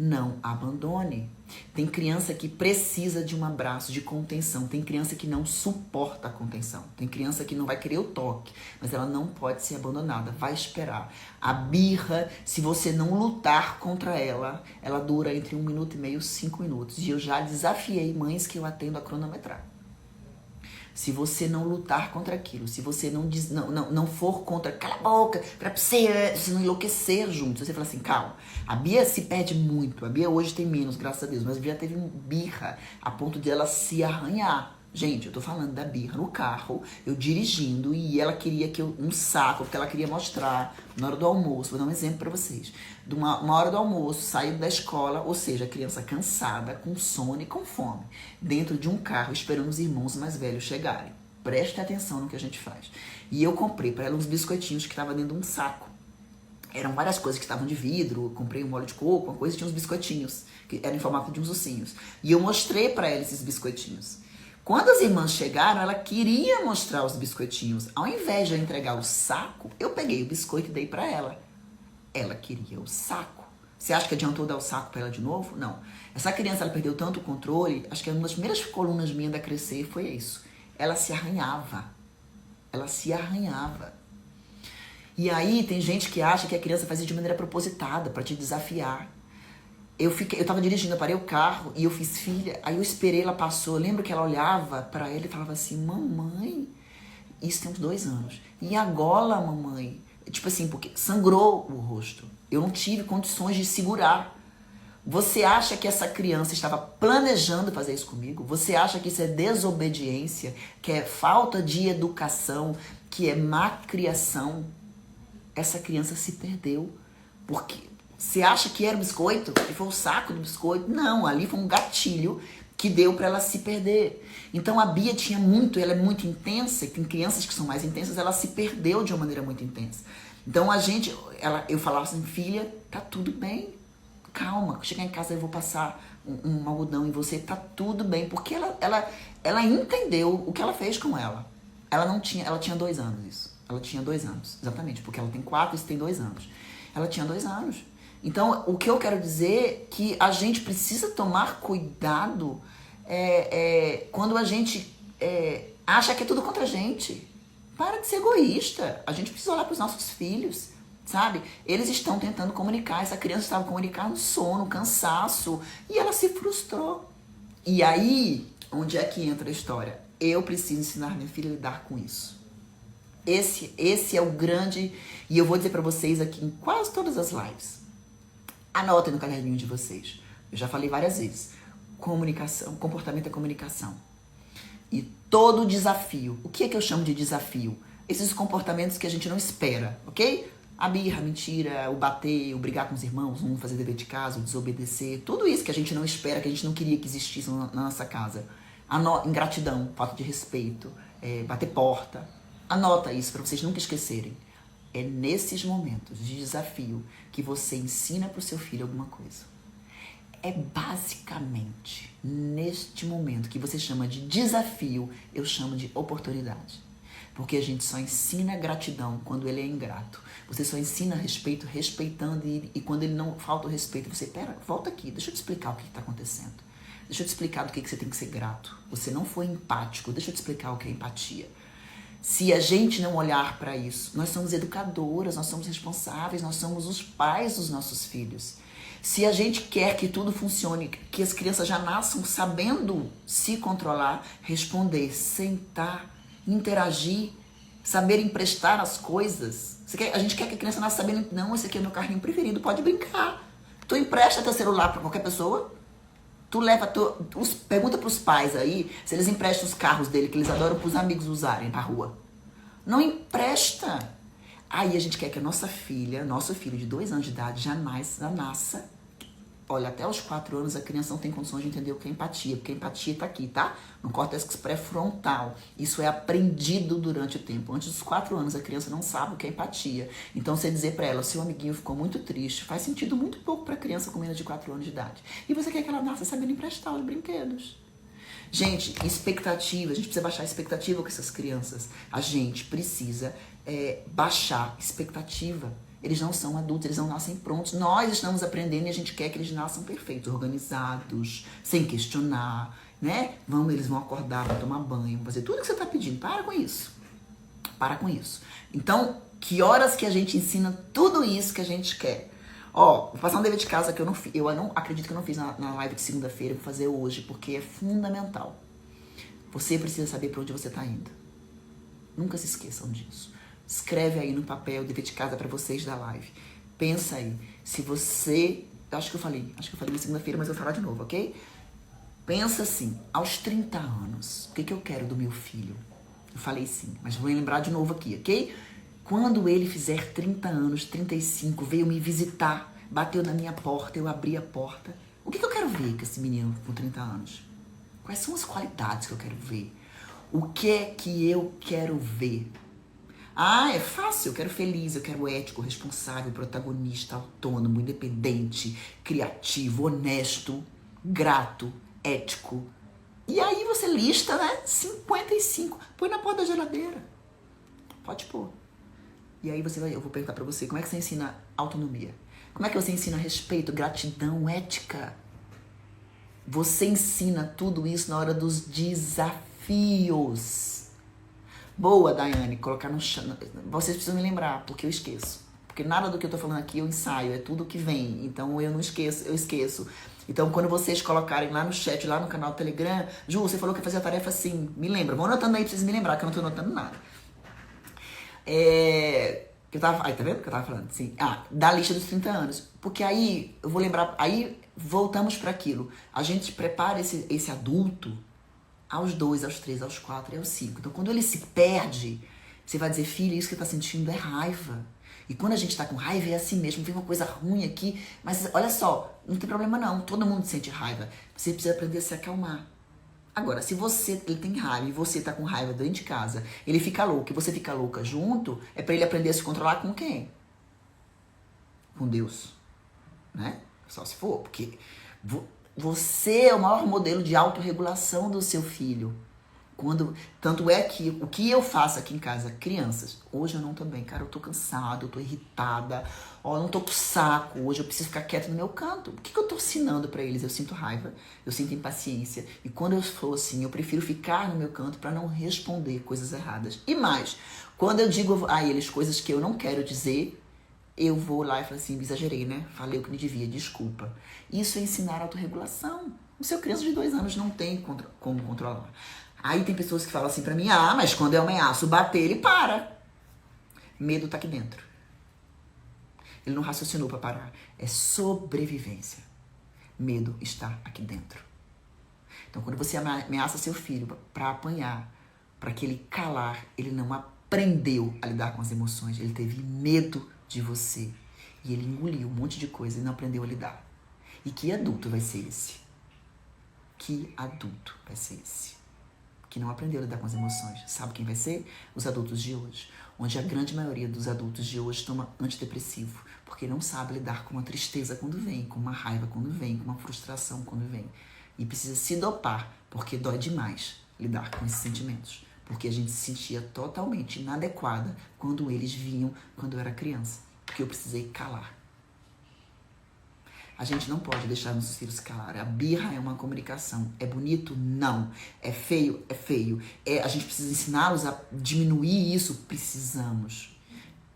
S1: Não abandone. Tem criança que precisa de um abraço, de contenção. Tem criança que não suporta a contenção. Tem criança que não vai querer o toque, mas ela não pode ser abandonada. Vai esperar. A birra, se você não lutar contra ela, ela dura entre 1 minuto e meio, 5 minutos. E eu já desafiei mães que eu atendo a cronometrar. Se você não lutar contra aquilo, se você não for contra, cala a boca, pra você não enlouquecer junto. Você fala assim, calma. A Bia se perde muito. A Bia hoje tem menos, graças a Deus. Mas a Bia teve birra a ponto de ela se arranhar. Gente, eu tô falando da birra no carro, eu dirigindo, e ela queria que eu, um saco, porque ela queria mostrar na hora do almoço. Vou dar um exemplo pra vocês. De uma hora do almoço, saindo da escola, ou seja, a criança cansada, com sono e com fome, dentro de um carro, esperando os irmãos mais velhos chegarem. Preste atenção no que a gente faz. E eu comprei pra ela uns biscoitinhos que estavam dentro de um saco. Eram várias coisas que estavam de vidro, eu comprei um óleo de coco, uma coisa, e tinha uns biscoitinhos, que eram em formato de uns ursinhos. E eu mostrei pra ela esses biscoitinhos. Quando as irmãs chegaram, ela queria mostrar os biscoitinhos. Ao invés de eu entregar o saco, eu peguei o biscoito e dei pra ela. Ela queria o saco. Você acha que adiantou dar o saco pra ela de novo? Não. Essa criança, ela perdeu tanto o controle, acho que uma das primeiras colunas minhas da Crescer foi isso. Ela se arranhava. Ela se arranhava. E aí tem gente que acha que a criança faz isso de maneira propositada, pra te desafiar. Eu tava dirigindo, eu parei o carro e eu fiz filha, aí eu esperei, ela passou, eu lembro que ela olhava pra ele e falava assim, mamãe, isso tem uns 2 anos, e agora, mamãe? Tipo assim, porque sangrou o rosto, eu não tive condições de segurar. Você acha que essa criança estava planejando fazer isso comigo? Você acha que isso é desobediência, que é falta de educação, que é má criação? Essa criança se perdeu, porque... Você acha que era o biscoito? Que foi o saco do biscoito? Não, ali foi um gatilho que deu pra ela se perder. Então a Bia tinha muito, ela é muito intensa, e tem crianças que são mais intensas, ela se perdeu de uma maneira muito intensa. Então eu falava assim, filha, tá tudo bem, calma, chegar em casa eu vou passar um algodão em você, tá tudo bem, porque ela entendeu o que ela fez com ela. Ela tinha 2 anos isso. Ela tinha 2 anos, exatamente, porque ela tem 4 e isso tem 2 anos. Ela tinha 2 anos. Então, o que eu quero dizer é que a gente precisa tomar cuidado quando a gente acha que é tudo contra a gente. Para de ser egoísta. A gente precisa olhar para os nossos filhos, sabe? Eles estão tentando comunicar. Essa criança estava comunicando sono, cansaço, e ela se frustrou. E aí, onde é que entra a história? Eu preciso ensinar minha filha a lidar com isso. Esse é o grande... E eu vou dizer para vocês aqui em quase todas as lives. Anotem no caderninho de vocês. Eu já falei várias vezes. Comunicação, comportamento é comunicação. E todo desafio. O que é que eu chamo de desafio? Esses comportamentos que a gente não espera, ok? A birra, a mentira, o bater, o brigar com os irmãos, um fazer dever de casa, o desobedecer. Tudo isso que a gente não espera, que a gente não queria que existisse na nossa casa. Ingratidão, falta de respeito, bater porta. Anota isso para vocês nunca esquecerem. É nesses momentos de desafio que você ensina para o seu filho alguma coisa. É basicamente neste momento que você chama de desafio, eu chamo de oportunidade. Porque a gente só ensina gratidão quando ele é ingrato. Você só ensina respeito respeitando e quando ele não falta o respeito, você, pera, volta aqui, deixa eu te explicar o que está acontecendo. Deixa eu te explicar do que você tem que ser grato. Você não foi empático, deixa eu te explicar o que é empatia. Se a gente não olhar para isso, nós somos educadoras, nós somos responsáveis, nós somos os pais dos nossos filhos. Se a gente quer que tudo funcione, que as crianças já nasçam sabendo se controlar, responder, sentar, interagir, saber emprestar as coisas. A gente quer que a criança nasça sabendo, não, esse aqui é meu carrinho preferido, pode brincar. Tu empresta teu celular para qualquer pessoa? Pergunta pros pais aí se eles emprestam os carros dele, que eles adoram pros amigos usarem pra rua. Não empresta. Aí a gente quer que a nossa filha, nosso filho de 2 anos de idade já nasça. Olha, até os 4 anos a criança não tem condições de entender o que é empatia, porque a empatia tá aqui, tá? No córtex pré-frontal. Isso é aprendido durante o tempo. Antes dos 4 anos a criança não sabe o que é empatia. Então você dizer pra ela, seu amiguinho ficou muito triste, faz sentido muito pouco pra criança com menos de 4 anos de idade. E você quer que ela nasça sabendo emprestar os brinquedos. Gente, expectativa. A gente precisa baixar a expectativa com essas crianças. A gente precisa baixar expectativa. Eles não são adultos, eles não nascem prontos. Nós estamos aprendendo e a gente quer que eles nasçam perfeitos, organizados, sem questionar, né? Eles vão acordar, vão tomar banho, vão fazer tudo que você está pedindo. Para com isso. Para com isso. Então, que horas que a gente ensina tudo isso que a gente quer? Ó, vou passar um dever de casa que eu não acredito que eu não fiz na live de segunda-feira, vou fazer hoje, porque é fundamental. Você precisa saber para onde você está indo. Nunca se esqueçam disso. Escreve aí no papel o dever de casa para vocês da live. Pensa aí, se você... Acho que eu falei na segunda-feira, mas eu vou falar de novo, ok? Pensa assim, aos 30 anos, o que eu quero do meu filho? Eu falei sim, mas vou lembrar de novo aqui, ok? Quando ele fizer 30 anos, 35, veio me visitar, bateu na minha porta, eu abri a porta. O que eu quero ver com esse menino com 30 anos? Quais são as qualidades que eu quero ver? O que é que eu quero ver? Ah, é fácil, eu quero feliz, eu quero ético, responsável, protagonista, autônomo, independente, criativo, honesto, grato, ético. E aí você lista, né? 55. Põe na porta da geladeira. Pode pôr. E aí eu vou perguntar pra você, como é que você ensina autonomia? Como é que você ensina respeito, gratidão, ética? Você ensina tudo isso na hora dos desafios. Boa, Daiane, colocar no chão. Vocês precisam me lembrar, porque eu esqueço. Porque nada do que eu tô falando aqui eu ensaio, é tudo que vem. Então eu não esqueço, eu esqueço. Então quando vocês colocarem lá no chat, lá no canal do Telegram, Ju, você falou que ia fazer a tarefa assim, me lembra. Vão anotando aí pra vocês me lembrar, que eu não tô anotando nada. Aí, tá vendo o que eu tava falando? Sim. Da lista dos 30 anos. Porque aí, eu vou lembrar, aí voltamos para aquilo. A gente prepara esse adulto aos 2, aos 3, aos 4 e aos 5. Então, quando ele se perde, você vai dizer, filho, isso que você tá sentindo é raiva. E quando a gente tá com raiva, é assim mesmo, vem uma coisa ruim aqui. Mas, olha só, não tem problema não, todo mundo sente raiva. Você precisa aprender a se acalmar. Agora, se ele tem raiva e você tá com raiva dentro de casa, ele fica louco e você fica louca junto, é pra ele aprender a se controlar com quem? Com Deus. Né? Só se for, porque você é o maior modelo de autorregulação do seu filho. Tanto é que o que eu faço aqui em casa, crianças, hoje eu não tô bem, cara, eu tô cansada, eu tô irritada, eu não tô com saco, hoje eu preciso ficar quieta no meu canto. O que eu tô ensinando pra eles? Eu sinto raiva, eu sinto impaciência, e quando eu for assim, eu prefiro ficar no meu canto pra não responder coisas erradas. E mais, quando eu digo a eles coisas que eu não quero dizer, eu vou lá e falo assim, exagerei, né? Falei o que me devia, desculpa. Isso é ensinar autorregulação. O seu criança de 2 anos não tem como controlar. Aí tem pessoas que falam assim pra mim, mas quando eu ameaço bater, ele para. Medo tá aqui dentro. Ele não raciocinou pra parar. É sobrevivência. Medo está aqui dentro. Então, quando você ameaça seu filho pra apanhar, pra que ele calar, ele não aprendeu a lidar com as emoções. Ele teve medo de você. E ele engoliu um monte de coisa e não aprendeu a lidar. E que adulto vai ser esse? Que adulto vai ser esse? Que não aprendeu a lidar com as emoções. Sabe quem vai ser? Os adultos de hoje. Onde a grande maioria dos adultos de hoje toma antidepressivo. Porque não sabe lidar com uma tristeza quando vem, com uma raiva quando vem, com uma frustração quando vem. E precisa se dopar, porque dói demais lidar com esses sentimentos. Porque a gente se sentia totalmente inadequada quando eles vinham quando eu era criança. Porque eu precisei calar. A gente não pode deixar nossos filhos se calar. A birra é uma comunicação. É bonito? Não. É feio? É feio. A gente precisa ensiná-los a diminuir isso? Precisamos.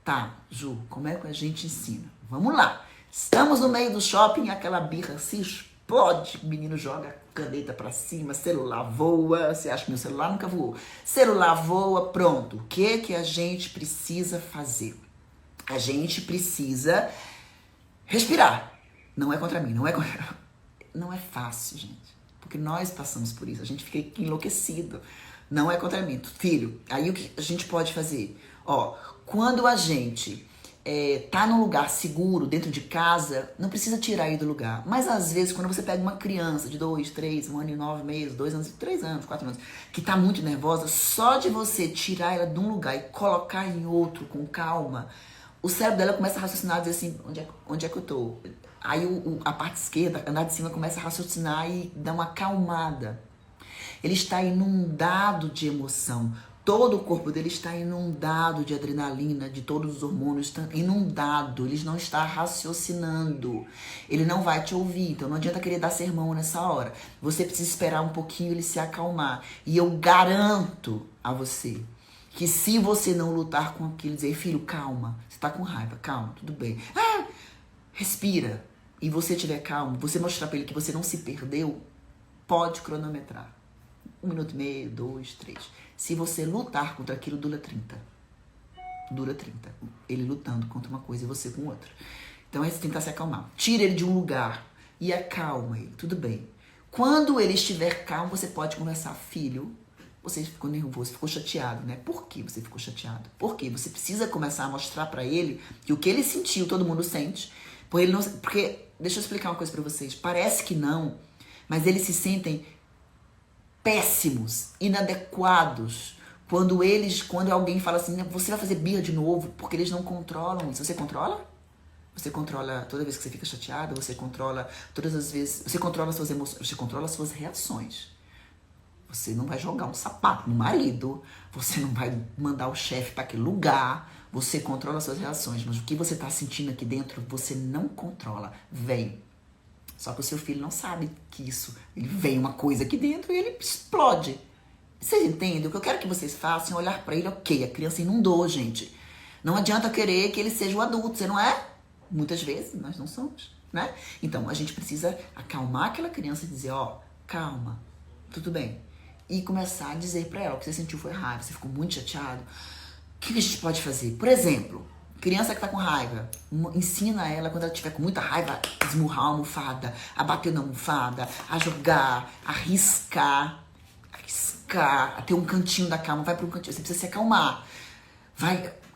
S1: Tá, Ju, como é que a gente ensina? Vamos lá. Estamos no meio do shopping, aquela birra se explode. O menino joga a caneta pra cima, celular voa. Você acha que meu celular nunca voou? Celular voa, pronto. O que a gente precisa fazer? A gente precisa respirar. Não é contra mim, não é fácil, gente. Porque nós passamos por isso, a gente fica enlouquecido. Não é contra mim. Filho, aí o que a gente pode fazer? Quando a gente tá num lugar seguro, dentro de casa, não precisa tirar ele do lugar. Mas às vezes, quando você pega uma criança de 2, 3, 1 ano e 9 meses, 2 anos, 3 anos, 4 anos, que tá muito nervosa, só de você tirar ela de um lugar e colocar em outro com calma, o cérebro dela começa a raciocinar e dizer assim, onde é que eu tô? Aí a parte esquerda, andar de cima, começa a raciocinar e dá uma acalmada. Ele está inundado de emoção. Todo o corpo dele está inundado de adrenalina, de todos os hormônios, está inundado. Ele não está raciocinando. Ele não vai te ouvir. Então não adianta querer dar sermão nessa hora. Você precisa esperar um pouquinho ele se acalmar. E eu garanto a você que se você não lutar com aquilo, dizer, filho, calma, você está com raiva, calma, tudo bem. Respira. E você estiver calmo, você mostrar para ele que você não se perdeu, pode cronometrar. 1 minuto e meio, 2, 3. Se você lutar contra aquilo, dura 30. Dura 30. Ele lutando contra uma coisa e você com outra. Então é tentar se acalmar. Tira ele de um lugar e acalma ele. Tudo bem. Quando ele estiver calmo, você pode conversar. Filho, você ficou nervoso, ficou chateado, né? Por que você ficou chateado? Por quê? Você precisa começar a mostrar pra ele que o que ele sentiu, todo mundo sente. Porque, deixa eu explicar uma coisa pra vocês. Parece que não, mas eles se sentem péssimos, inadequados, quando alguém fala assim, você vai fazer birra de novo, porque eles não controlam isso. Você controla? Você controla toda vez que você fica chateado, você controla todas as vezes, você controla suas emoções, você controla suas reações. Você não vai jogar um sapato no marido, você não vai mandar o chefe para aquele lugar, você controla suas reações, mas o que você tá sentindo aqui dentro, você não controla. Vem. Só que o seu filho não sabe que ele vem uma coisa aqui dentro e ele explode. Vocês entendem? O que eu quero que vocês façam é olhar pra ele, ok, a criança inundou, gente. Não adianta querer que ele seja o adulto, você não é? Muitas vezes nós não somos, né? Então, a gente precisa acalmar aquela criança e dizer, calma, tudo bem. E começar a dizer pra ela, o que você sentiu foi raiva, você ficou muito chateado. O que a gente pode fazer? Por exemplo, criança que tá com raiva, ensina ela, quando ela estiver com muita raiva, a esmurrar a almofada, a bater na almofada, a jogar, a riscar, a ter um cantinho da cama, vai para um cantinho, você precisa se acalmar.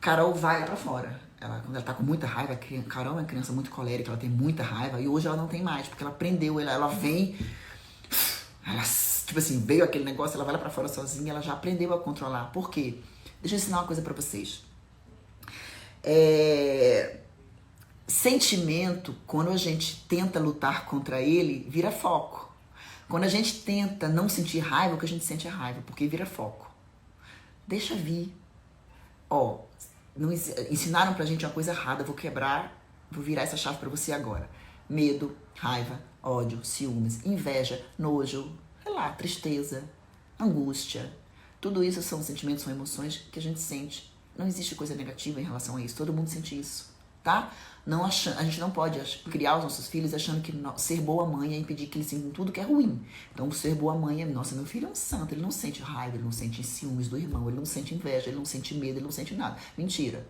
S1: Carol vai lá pra fora. Quando ela tá com muita raiva, Carol é uma criança muito colérica, ela tem muita raiva, e hoje ela não tem mais, porque ela aprendeu, ela vem, tipo assim, veio aquele negócio, ela vai lá pra fora sozinha, ela já aprendeu a controlar. Por quê? Deixa eu ensinar uma coisa pra vocês. Sentimento, quando a gente tenta lutar contra ele, vira foco. Quando a gente tenta não sentir raiva, o que a gente sente é raiva, porque vira foco. Deixa vir. Ensinaram pra gente uma coisa errada, vou virar essa chave pra você agora. Medo, raiva, ódio, ciúmes, inveja, nojo, tristeza, angústia. Tudo isso são sentimentos, são emoções que a gente sente. Não existe coisa negativa em relação a isso. Todo mundo sente isso, tá? A gente não pode criar os nossos filhos achando que ser boa mãe é impedir que eles sintam tudo que é ruim. Então, ser boa mãe nossa, meu filho é um santo. Ele não sente raiva, ele não sente ciúmes do irmão, ele não sente inveja, ele não sente medo, ele não sente nada. Mentira.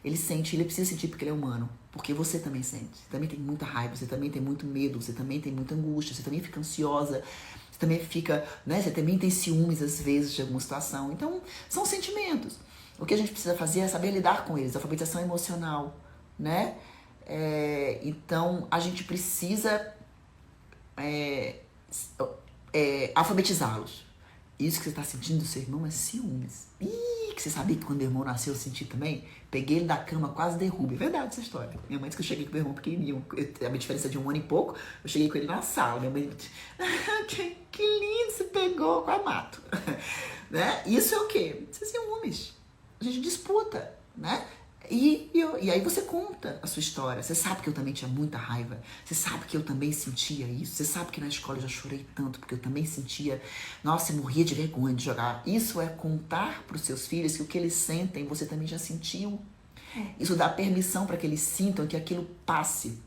S1: Ele precisa sentir porque ele é humano. Porque você também sente. Você também tem muita raiva, você também tem muito medo, você também tem muita angústia, você também fica ansiosa, você também fica, né? Você também tem ciúmes às vezes de alguma situação. Então, são sentimentos. O que a gente precisa fazer é saber lidar com eles, alfabetização emocional, né? Então, a gente precisa alfabetizá-los. Isso que você está sentindo do seu irmão é ciúmes. Que você sabia que quando meu irmão nasceu eu senti também? Peguei ele da cama, quase derrubo. É verdade essa história. Minha mãe disse que eu cheguei com meu irmão pequenininho. A minha diferença de 1 ano e pouco, eu cheguei com ele na sala. Minha mãe disse, que lindo, você pegou, quase mato. Né? Isso é o quê? Isso é ciúmes. A gente disputa, né? E aí você conta a sua história. Você sabe que eu também tinha muita raiva. Você sabe que eu também sentia isso. Você sabe que na escola eu já chorei tanto, porque eu também sentia... Nossa, eu morria de vergonha de jogar. Isso é contar para os seus filhos que o que eles sentem, você também já sentiu. Isso dá permissão para que eles sintam que aquilo passe.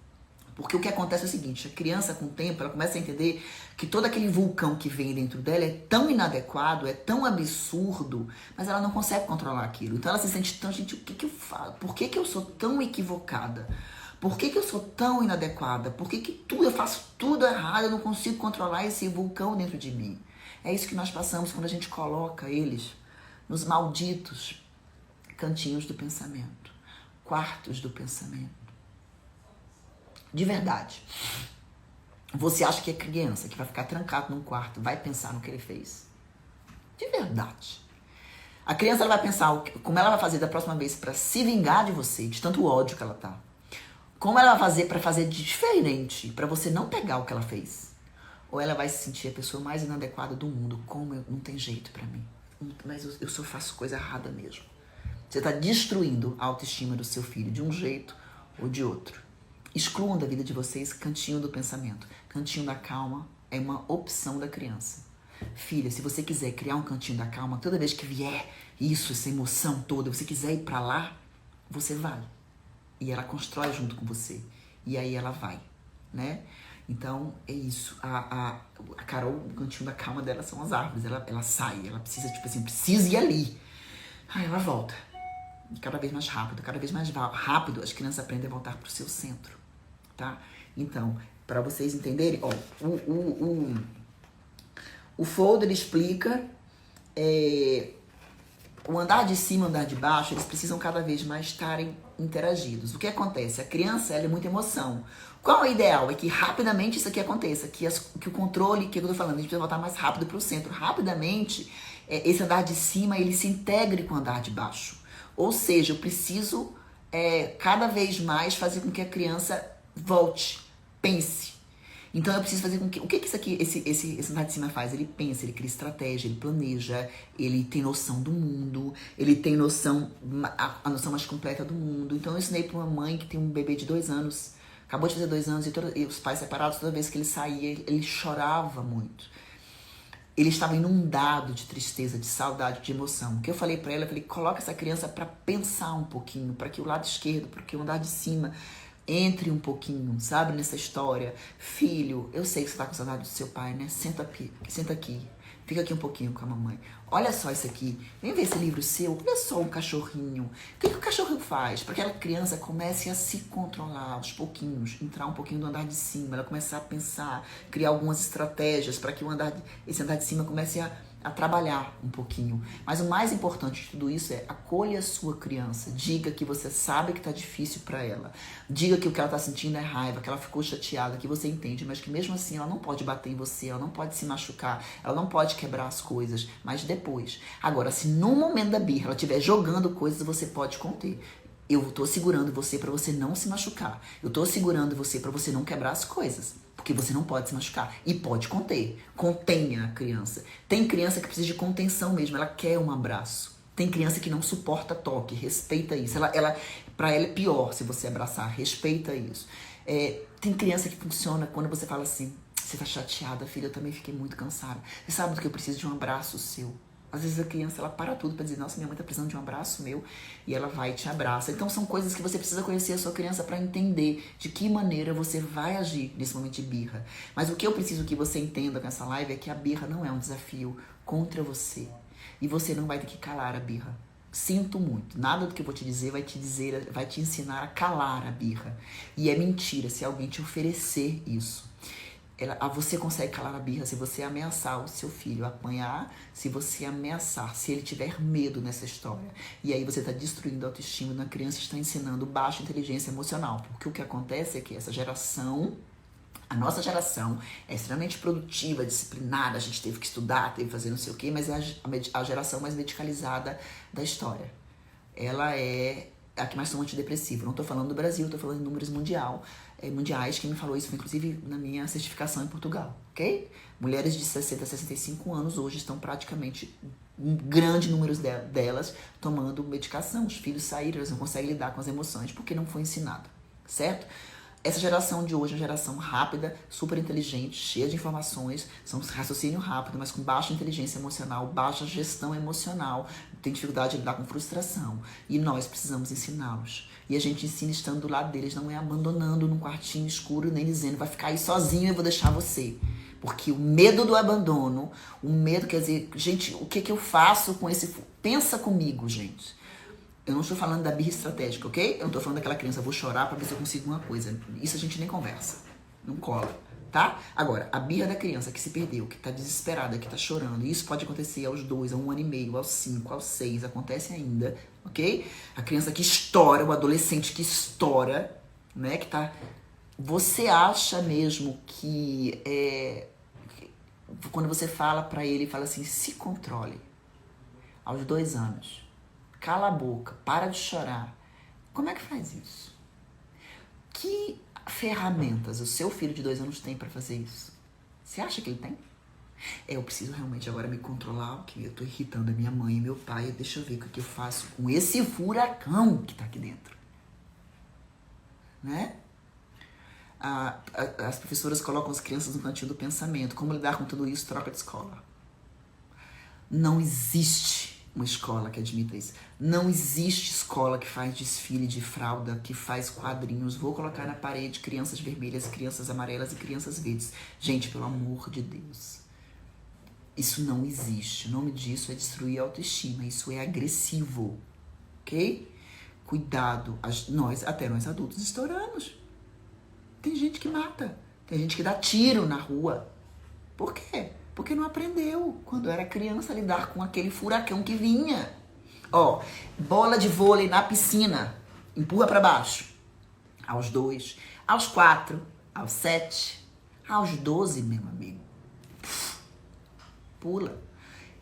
S1: Porque o que acontece é o seguinte, a criança com o tempo, ela começa a entender que todo aquele vulcão que vem dentro dela é tão inadequado, é tão absurdo, mas ela não consegue controlar aquilo. Então ela se sente tão, gente, o que eu faço? Por que eu sou tão equivocada? Por que eu sou tão inadequada? Por que eu faço tudo errado, eu não consigo controlar esse vulcão dentro de mim? É isso que nós passamos quando a gente coloca eles nos malditos cantinhos do pensamento, quartos do pensamento. De verdade. Você acha que é criança que vai ficar trancado num quarto, vai pensar no que ele fez? De verdade. A criança ela vai pensar como ela vai fazer da próxima vez para se vingar de você, de tanto ódio que ela tá. Como ela vai fazer para fazer de diferente, para você não pegar o que ela fez. ou ela vai se sentir a pessoa mais inadequada do mundo. Como não tem jeito pra mim. Mas eu só faço coisa errada mesmo. Você está destruindo a autoestima do seu filho de um jeito ou de outro. Excluam da vida de vocês cantinho do pensamento. Cantinho da calma é uma opção da criança. Filha, se você quiser criar um cantinho da calma, toda vez que vier isso, essa emoção toda, você quiser ir pra lá, você vai. E ela constrói junto com você. E aí ela vai, né? Então, é isso. A Carol, o cantinho da calma dela são as árvores. Ela sai, ela precisa, tipo assim, precisa ir ali. Aí ela volta. Cada vez mais rápido, as crianças aprendem a voltar pro seu centro, tá? Então, para vocês entenderem, ó, o folder explica o andar de cima e o andar de baixo, eles precisam cada vez mais estarem interagidos. O que acontece? A criança, ela é muita emoção. Qual é o ideal? É que rapidamente isso aqui aconteça, que o controle, que eu tô falando, a gente precisa voltar mais rápido pro centro. Rapidamente, esse andar de cima, ele se integre com o andar de baixo. Ou seja, eu preciso cada vez mais fazer com que a criança volte, pense. Então eu preciso fazer com que... O que isso aqui, esse andar de cima faz? Ele pensa, ele cria estratégia, ele planeja, ele tem noção do mundo, ele tem noção, a noção mais completa do mundo. Então eu ensinei para uma mãe que tem um bebê de 2 anos, acabou de fazer 2 anos, e os pais separados, toda vez que ele saía, ele chorava muito. Ele estava inundado de tristeza, de saudade, de emoção. O que eu falei pra ela, eu falei, coloca essa criança pra pensar um pouquinho, pra que o lado esquerdo, pra que o andar de cima entre um pouquinho, sabe, nessa história. Filho, eu sei que você tá com saudade do seu pai, né? Senta aqui. Fica aqui um pouquinho com a mamãe. Olha só isso aqui. Vem ver esse livro seu. Olha só um cachorrinho. O que o cachorro faz? Para que aquela criança comece a se controlar aos pouquinhos, entrar um pouquinho do andar de cima, ela começar a pensar, criar algumas estratégias para que esse andar de cima comece a trabalhar um pouquinho. Mas o mais importante de tudo isso é acolha a sua criança. Diga que você sabe que tá difícil para ela. Diga que o que ela tá sentindo é raiva, que ela ficou chateada, que você entende, mas que mesmo assim ela não pode bater em você, ela não pode se machucar, ela não pode quebrar as coisas, mas depois. Agora, se no momento da birra ela estiver jogando coisas, você pode conter. Eu tô segurando você para você não se machucar. Eu tô segurando você para você não quebrar as coisas. Porque você não pode se machucar. E pode conter. Contenha a criança. Tem criança que precisa de contenção mesmo. Ela quer um abraço. Tem criança que não suporta toque. Respeita isso. Pra ela é pior se você abraçar. Respeita isso. Tem criança que funciona quando você fala assim, você tá chateada, filha, eu também fiquei muito cansada. Você sabe do que eu preciso de um abraço seu. Às vezes a criança, ela para tudo pra dizer, nossa, minha mãe tá precisando de um abraço meu, e ela vai e te abraça. Então são coisas que você precisa conhecer a sua criança pra entender de que maneira você vai agir nesse momento de birra. Mas o que eu preciso que você entenda com essa live é que a birra não é um desafio contra você. E você não vai ter que calar a birra. Sinto muito. Nada do que eu vou te dizer vai te ensinar a calar a birra. E é mentira se alguém te oferecer isso. Você consegue calar a birra se você ameaçar o seu filho, apanhar, se você ameaçar, se ele tiver medo nessa história. E aí você está destruindo a autoestima da criança, está ensinando baixa inteligência emocional. Porque o que acontece é que essa geração, a nossa geração, é extremamente produtiva, disciplinada, a gente teve que estudar, teve que fazer não sei o quê, mas é a geração mais medicalizada da história. Ela é a que mais toma antidepressivo. Não estou falando do Brasil, estou falando em números mundiais. Quem me falou isso foi, inclusive, na minha certificação em Portugal, ok? Mulheres de 60 a 65 anos hoje estão praticamente, um grande número delas, tomando medicação. Os filhos saíram, elas não conseguem lidar com as emoções porque não foi ensinado, certo? Essa geração de hoje é uma geração rápida, super inteligente, cheia de informações, são raciocínio rápido, mas com baixa inteligência emocional, baixa gestão emocional, tem dificuldade de lidar com frustração. E nós precisamos ensiná-los. E a gente ensina estando do lado deles, não é abandonando num quartinho escuro, nem dizendo, vai ficar aí sozinho e eu vou deixar você. Porque o medo do abandono, o medo, quer dizer, gente, o que eu faço com esse... Pensa comigo, gente. Eu não estou falando da birra estratégica, ok? Eu não estou falando daquela criança, vou chorar pra ver se eu consigo uma coisa. Isso a gente nem conversa. Não cola, tá? Agora, a birra da criança que se perdeu, que tá desesperada, que tá chorando, e isso pode acontecer aos 2, a 1 ano e meio, aos 5, aos 6, acontece ainda, ok? A criança que estoura, o adolescente que estoura, né? Que tá... Você acha mesmo que... Quando você fala pra ele, fala assim, se controle. Aos 2 anos. Cala a boca, para de chorar. Como é que faz isso? Que ferramentas o seu filho de 2 anos tem para fazer isso? Você acha que ele tem? Eu preciso realmente agora me controlar, porque eu tô irritando a minha mãe e meu pai. Deixa eu ver o que eu faço com esse furacão que tá aqui dentro. Né? As professoras colocam as crianças no cantinho do pensamento. Como lidar com tudo isso? Troca de escola. Não existe uma escola que admita isso. Não existe escola que faz desfile de fralda, que faz quadrinhos. Vou colocar na parede crianças vermelhas, crianças amarelas e crianças verdes. Gente, pelo amor de Deus. Isso não existe. O nome disso é destruir a autoestima. Isso é agressivo. Ok? Cuidado. Até nós adultos estouramos. Tem gente que mata. Tem gente que dá tiro na rua. Por quê? Porque não aprendeu, quando era criança, a lidar com aquele furacão que vinha. Ó, bola de vôlei na piscina. Empurra pra baixo. Aos 2, aos 4, aos 7, aos 12, meu amigo. Pula.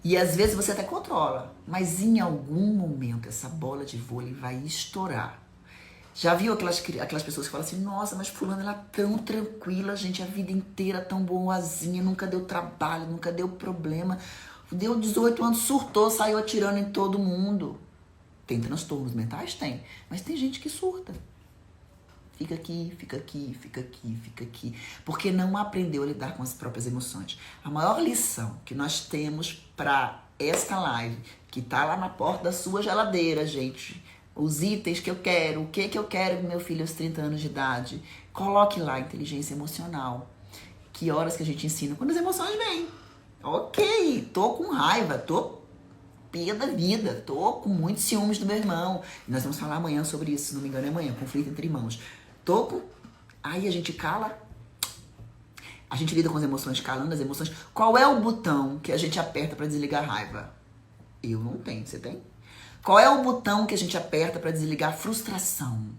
S1: E às vezes você até controla, mas em algum momento essa bola de vôlei vai estourar. Já viu aquelas pessoas que falam assim, nossa, mas fulana, ela é tão tranquila, gente, a vida inteira tão boazinha, nunca deu trabalho, nunca deu problema. Deu 18 anos, surtou, saiu atirando em todo mundo. Tem transtornos mentais? Tem. Mas tem gente que surta. Fica aqui, fica aqui, fica aqui, fica aqui. Porque não aprendeu a lidar com as próprias emoções. A maior lição que nós temos para esta live, que tá lá na porta da sua geladeira, gente, os itens que eu quero, o que eu quero do meu filho aos 30 anos de idade. Coloque lá inteligência emocional. Que horas que a gente ensina? Quando as emoções vêm. Ok, tô com raiva, tô pia da vida, tô com muitos ciúmes do meu irmão. E nós vamos falar amanhã sobre isso, se não me engano é amanhã, conflito entre irmãos. Tô com... Aí a gente cala. A gente lida com as emoções, calando as emoções. Qual é o botão que a gente aperta para desligar a raiva? Eu não tenho, você tem? Qual é o botão que a gente aperta para desligar a frustração?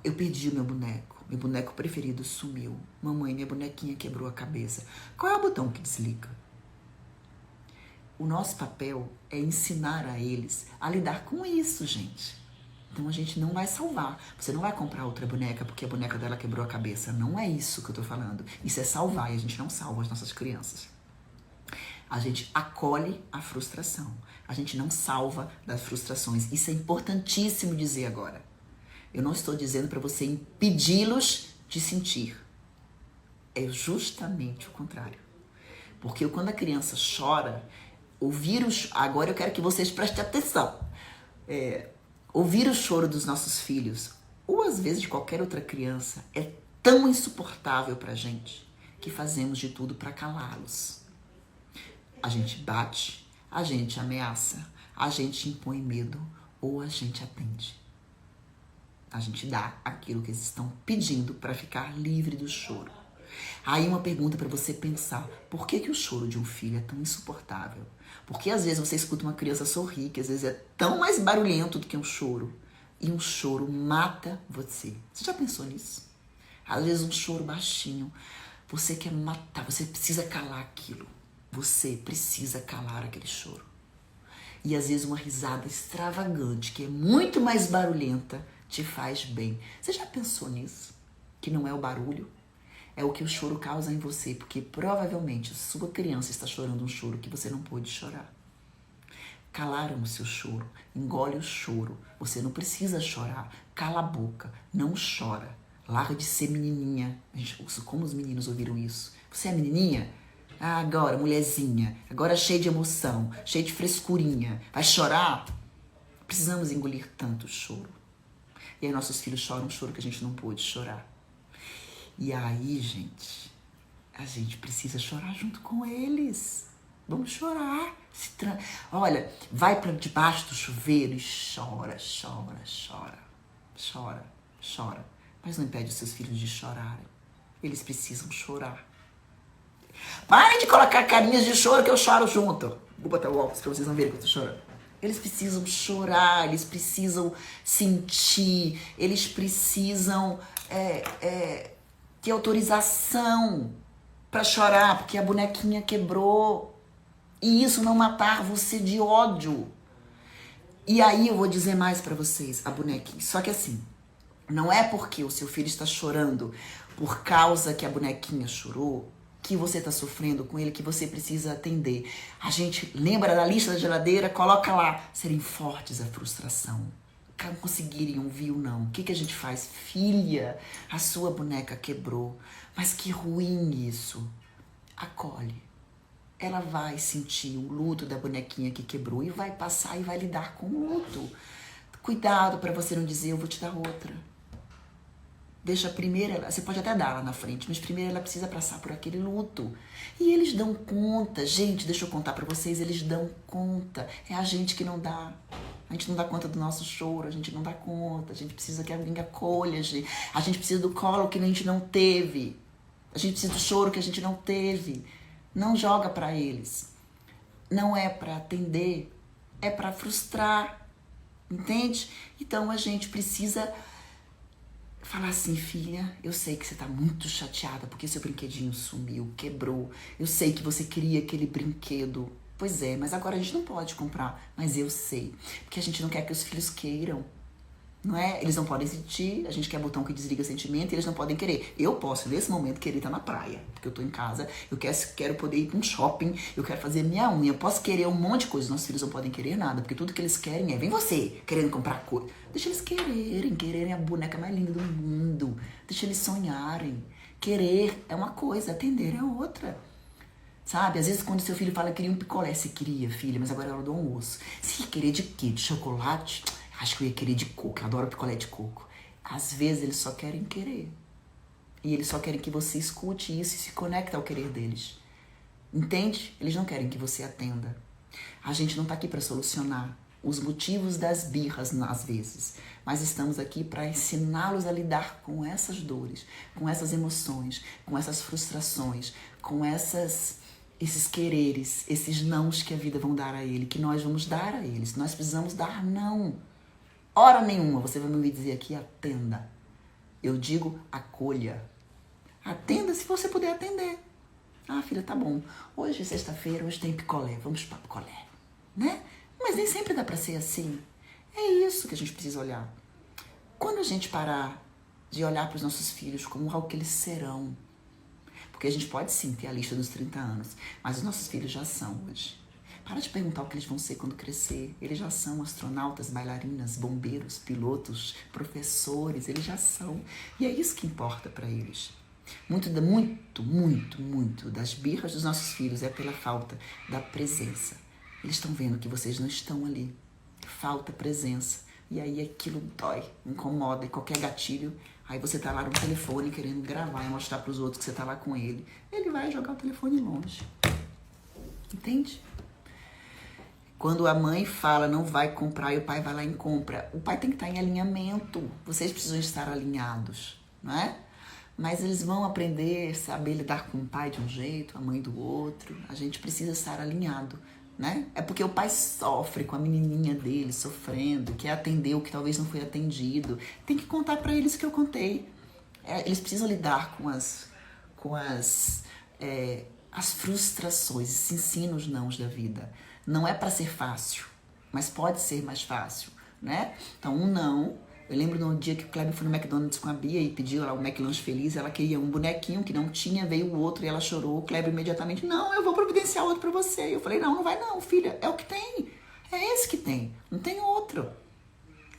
S1: Eu perdi o meu boneco. Meu boneco preferido sumiu. Mamãe, minha bonequinha quebrou a cabeça. Qual é o botão que desliga? O nosso papel é ensinar a eles a lidar com isso, gente. Então a gente não vai salvar. Você não vai comprar outra boneca porque a boneca dela quebrou a cabeça. Não é isso que eu tô falando. Isso é salvar e a gente não salva as nossas crianças. A gente acolhe a frustração. A gente não salva das frustrações. Isso é importantíssimo dizer agora. Eu não estou dizendo para você impedi-los de sentir. É justamente o contrário. Porque quando a criança chora, agora eu quero que vocês prestem atenção. Ouvir o choro dos nossos filhos, ou às vezes de qualquer outra criança, é tão insuportável pra gente que fazemos de tudo para calá-los. A gente bate, a gente ameaça, a gente impõe medo ou a gente atende. A gente dá aquilo que eles estão pedindo para ficar livre do choro. Aí uma pergunta para você pensar, por que o choro de um filho é tão insuportável? Porque às vezes você escuta uma criança sorrir, que às vezes é tão mais barulhento do que um choro. E um choro mata você. Você já pensou nisso? Às vezes um choro baixinho, você quer matar, você precisa calar aquilo. Você precisa calar aquele choro. E às vezes uma risada extravagante, que é muito mais barulhenta, te faz bem. Você já pensou nisso? Que não é o barulho? É o que o choro causa em você, porque provavelmente a sua criança está chorando um choro que você não pôde chorar. Calaram o seu choro, engole o choro. Você não precisa chorar, cala a boca, não chora. Larga de ser menininha. Como os meninos ouviram isso? Você é menininha? Agora, mulherzinha, agora cheia de emoção, cheia de frescurinha. Vai chorar? Precisamos engolir tanto choro. E aí nossos filhos choram um choro que a gente não pôde chorar. E aí, gente, a gente precisa chorar junto com eles. Vamos chorar. Olha, vai para debaixo do chuveiro e chora, chora, chora. Chora, chora. Mas não impede os seus filhos de chorarem. Eles precisam chorar. Parem de colocar carinhas de choro que eu choro junto. Vou botar o óculos para vocês não verem que eu tô chorando. Eles precisam chorar, eles precisam sentir, eles precisam ter autorização para chorar, porque a bonequinha quebrou. E isso não matar você de ódio. E aí eu vou dizer mais para vocês, a bonequinha. Só que assim, não é porque o seu filho está chorando por causa que a bonequinha chorou, que você está sofrendo com ele, que você precisa atender. A gente lembra da lista da geladeira, coloca lá, serem fortes a frustração. Não conseguirem ouvir ou não. O que a gente faz? Filha, a sua boneca quebrou. Mas que ruim isso. Acolhe. Ela vai sentir o luto da bonequinha que quebrou e vai passar e vai lidar com o luto. Cuidado para você não dizer, eu vou te dar outra. Deixa a primeira, você pode até dar lá na frente, mas primeiro ela precisa passar por aquele luto. E eles dão conta, gente, deixa eu contar pra vocês, eles dão conta. É a gente que não dá. A gente não dá conta do nosso choro, a gente não dá conta. A gente precisa que alguém acolha, a gente precisa do colo que a gente não teve. A gente precisa do choro que a gente não teve. Não joga pra eles. Não é pra atender, é pra frustrar. Entende? Então a gente precisa falar assim, filha, eu sei que você tá muito chateada porque seu brinquedinho sumiu, quebrou. Eu sei que você queria aquele brinquedo. Pois é, mas agora a gente não pode comprar. Mas eu sei, porque a gente não quer que os filhos queiram. Não é? Eles não podem sentir, a gente quer botão que desliga sentimento e eles não podem querer. Eu posso, nesse momento, querer estar na praia, porque eu tô em casa, eu quero poder ir pra um shopping, eu quero fazer minha unha, eu posso querer um monte de coisa. Nossos filhos não podem querer nada, porque tudo que eles querem é, vem você, querendo comprar coisa. Deixa eles quererem a boneca mais linda do mundo. Deixa eles sonharem. Querer é uma coisa, atender é outra. Sabe? Às vezes quando seu filho fala que queria um picolé, você queria, filha, mas agora é hora do almoço. Você ia querer de quê? De chocolate? Acho que eu ia querer de coco, eu adoro picolé de coco. Às vezes eles só querem querer. E eles só querem que você escute isso e se conecte ao querer deles. Entende? Eles não querem que você atenda. A gente não tá aqui para solucionar os motivos das birras, às vezes. Mas estamos aqui para ensiná-los a lidar com essas dores, com essas emoções, com essas frustrações, com esses quereres, esses nãos que a vida vão dar a ele, que nós vamos dar a eles. Nós precisamos dar não. Hora nenhuma você vai me ouvir dizer aqui, atenda. Eu digo, acolha. Atenda se você puder atender. Ah, filha, tá bom. Hoje é sexta-feira, hoje tem picolé. Vamos para picolé. Né? Mas nem sempre dá para ser assim. É isso que a gente precisa olhar. Quando a gente parar de olhar para os nossos filhos como algo que eles serão, porque a gente pode sim ter a lista dos 30 anos, mas os nossos filhos já são hoje. Para de perguntar o que eles vão ser quando crescer. Eles já são astronautas, bailarinas, bombeiros, pilotos, professores. Eles já são. E é isso que importa para eles. Muito das birras dos nossos filhos é pela falta da presença. Eles estão vendo que vocês não estão ali. Falta presença. E aí aquilo dói, incomoda. E qualquer gatilho, aí você tá lá no telefone querendo gravar e mostrar para os outros que você tá lá com ele. Ele vai jogar o telefone longe. Entende? Quando a mãe fala não vai comprar e o pai vai lá e compra, o pai tem que estar em alinhamento. Vocês precisam estar alinhados, não é? Mas eles vão aprender, saber lidar com o pai de um jeito, a mãe do outro. A gente precisa estar alinhado, né? É porque o pai sofre com a menininha dele, sofrendo, quer atender o que talvez não foi atendido. Tem que contar para eles o que eu contei. Eles precisam lidar com as frustrações, esses ensinos nãos da vida. Não é para ser fácil, mas pode ser mais fácil, né? Então, um não. Eu lembro no dia que o Kleber foi no McDonald's com a Bia e pediu lá o McLanche Feliz, ela queria um bonequinho que não tinha, veio o outro e ela chorou. O Kleber imediatamente, não, eu vou providenciar outro para você. Eu falei, não vai não, filha, é o que tem. É esse que tem, não tem outro.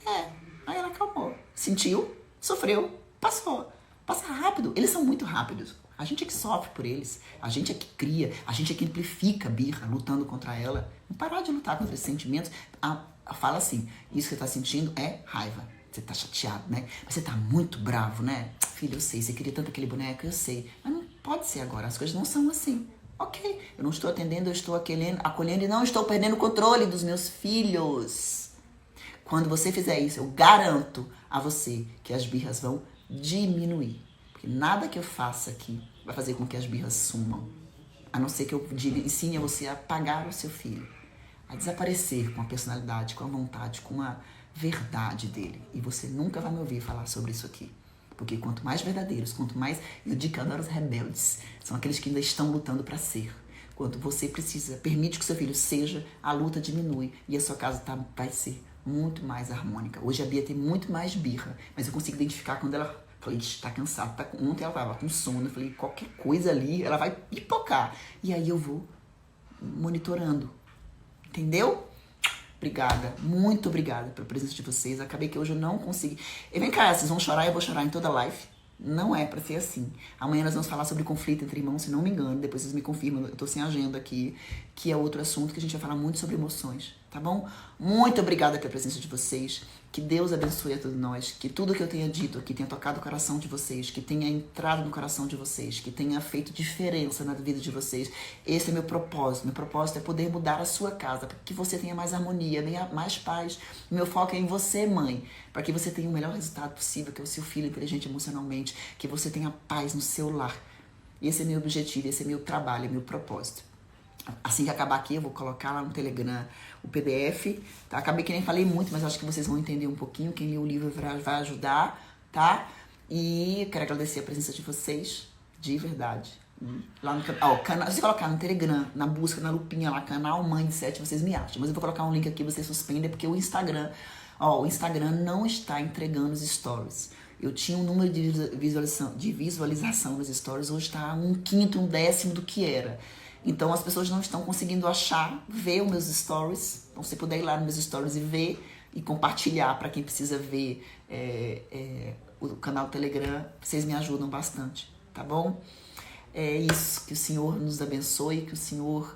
S1: Aí ela acalmou. Sentiu, sofreu, passou. Passa rápido, eles são muito rápidos. A gente é que sofre por eles, a gente é que cria, a gente é que amplifica a birra, lutando contra ela. Não parar de lutar contra esses sentimentos. Fala assim, isso que você tá sentindo é raiva. Você tá chateado, né? Mas você tá muito bravo, né? Filho, eu sei, você queria tanto aquele boneco, eu sei. Mas não pode ser agora, as coisas não são assim. Ok, eu não estou atendendo, eu estou acolhendo e não estou perdendo o controle dos meus filhos. Quando você fizer isso, eu garanto a você que as birras vão diminuir. Porque nada que eu faça aqui vai fazer com que as birras sumam. A não ser que eu ensine a você a apagar o seu filho. A desaparecer com a personalidade, com a vontade, com a verdade dele. E você nunca vai me ouvir falar sobre isso aqui. Porque quanto mais verdadeiros, quanto mais... Eu digo que eu adoro os rebeldes. São aqueles que ainda estão lutando para ser. Quando você permite que seu filho seja, a luta diminui. E a sua casa vai ser muito mais harmônica. Hoje a Bia tem muito mais birra. Mas eu consigo identificar quando ela Falei, tá cansado, tá com... Ontem ela tava com sono. Eu falei, qualquer coisa ali, ela vai pipocar. E aí eu vou monitorando. Entendeu? Obrigada, muito obrigada pela presença de vocês. Acabei que hoje eu não consegui. E vem cá, vocês vão chorar, eu vou chorar em toda live. Não é pra ser assim. Amanhã nós vamos falar sobre conflito entre irmãos, se não me engano. Depois vocês me confirmam, eu tô sem agenda aqui. Que é outro assunto que a gente vai falar muito sobre emoções, tá bom? Muito obrigada pela presença de vocês. Que Deus abençoe a todos nós. Que tudo que eu tenha dito aqui tenha tocado o coração de vocês. Que tenha entrado no coração de vocês. Que tenha feito diferença na vida de vocês. Esse é meu propósito. Meu propósito é poder mudar a sua casa. Para que você tenha mais harmonia, mais paz. Meu foco é em você, mãe. Para que você tenha o melhor resultado possível. Que é o seu filho inteligente emocionalmente. Que você tenha paz no seu lar. Esse é meu objetivo. Esse é meu trabalho. É meu propósito. Assim que acabar aqui, eu vou colocar lá no Telegram o PDF, tá? Acabei que nem falei muito, mas acho que vocês vão entender um pouquinho. Quem lê o livro vai ajudar, tá? E eu quero agradecer a presença de vocês, de verdade. Lá no canal, se você colocar no Telegram, na busca, na lupinha lá, canal Mãe de 7, vocês me acham. Mas eu vou colocar um link aqui, vocês suspendem, porque o Instagram não está entregando os stories. Eu tinha um número de visualização nos stories, hoje está 1/5, 1/10 do que era. Então as pessoas não estão conseguindo achar, ver os meus stories. Então se você puder ir lá nos meus stories e ver e compartilhar para quem precisa ver o canal Telegram, vocês me ajudam bastante, tá bom? É isso, que o Senhor nos abençoe, que o Senhor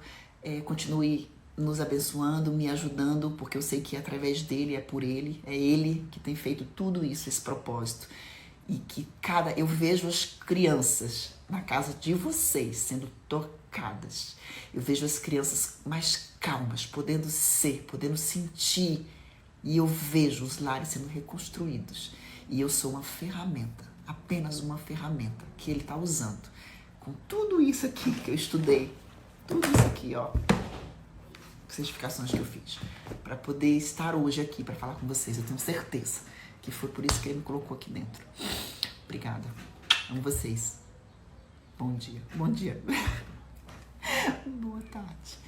S1: continue nos abençoando, me ajudando, porque eu sei que através dele, é por ele, é ele que tem feito tudo isso, esse propósito. E que eu vejo as crianças na casa de vocês sendo tocadas. Eu vejo as crianças mais calmas, podendo ser, podendo sentir. E eu vejo os lares sendo reconstruídos. E eu sou uma ferramenta, apenas uma ferramenta que ele está usando. Com tudo isso aqui que eu estudei, tudo isso aqui, ó, certificações que eu fiz, para poder estar hoje aqui, para falar com vocês. Eu tenho certeza que foi por isso que ele me colocou aqui dentro. Obrigada. Amo vocês. Bom dia. Bom dia. Boa tarde.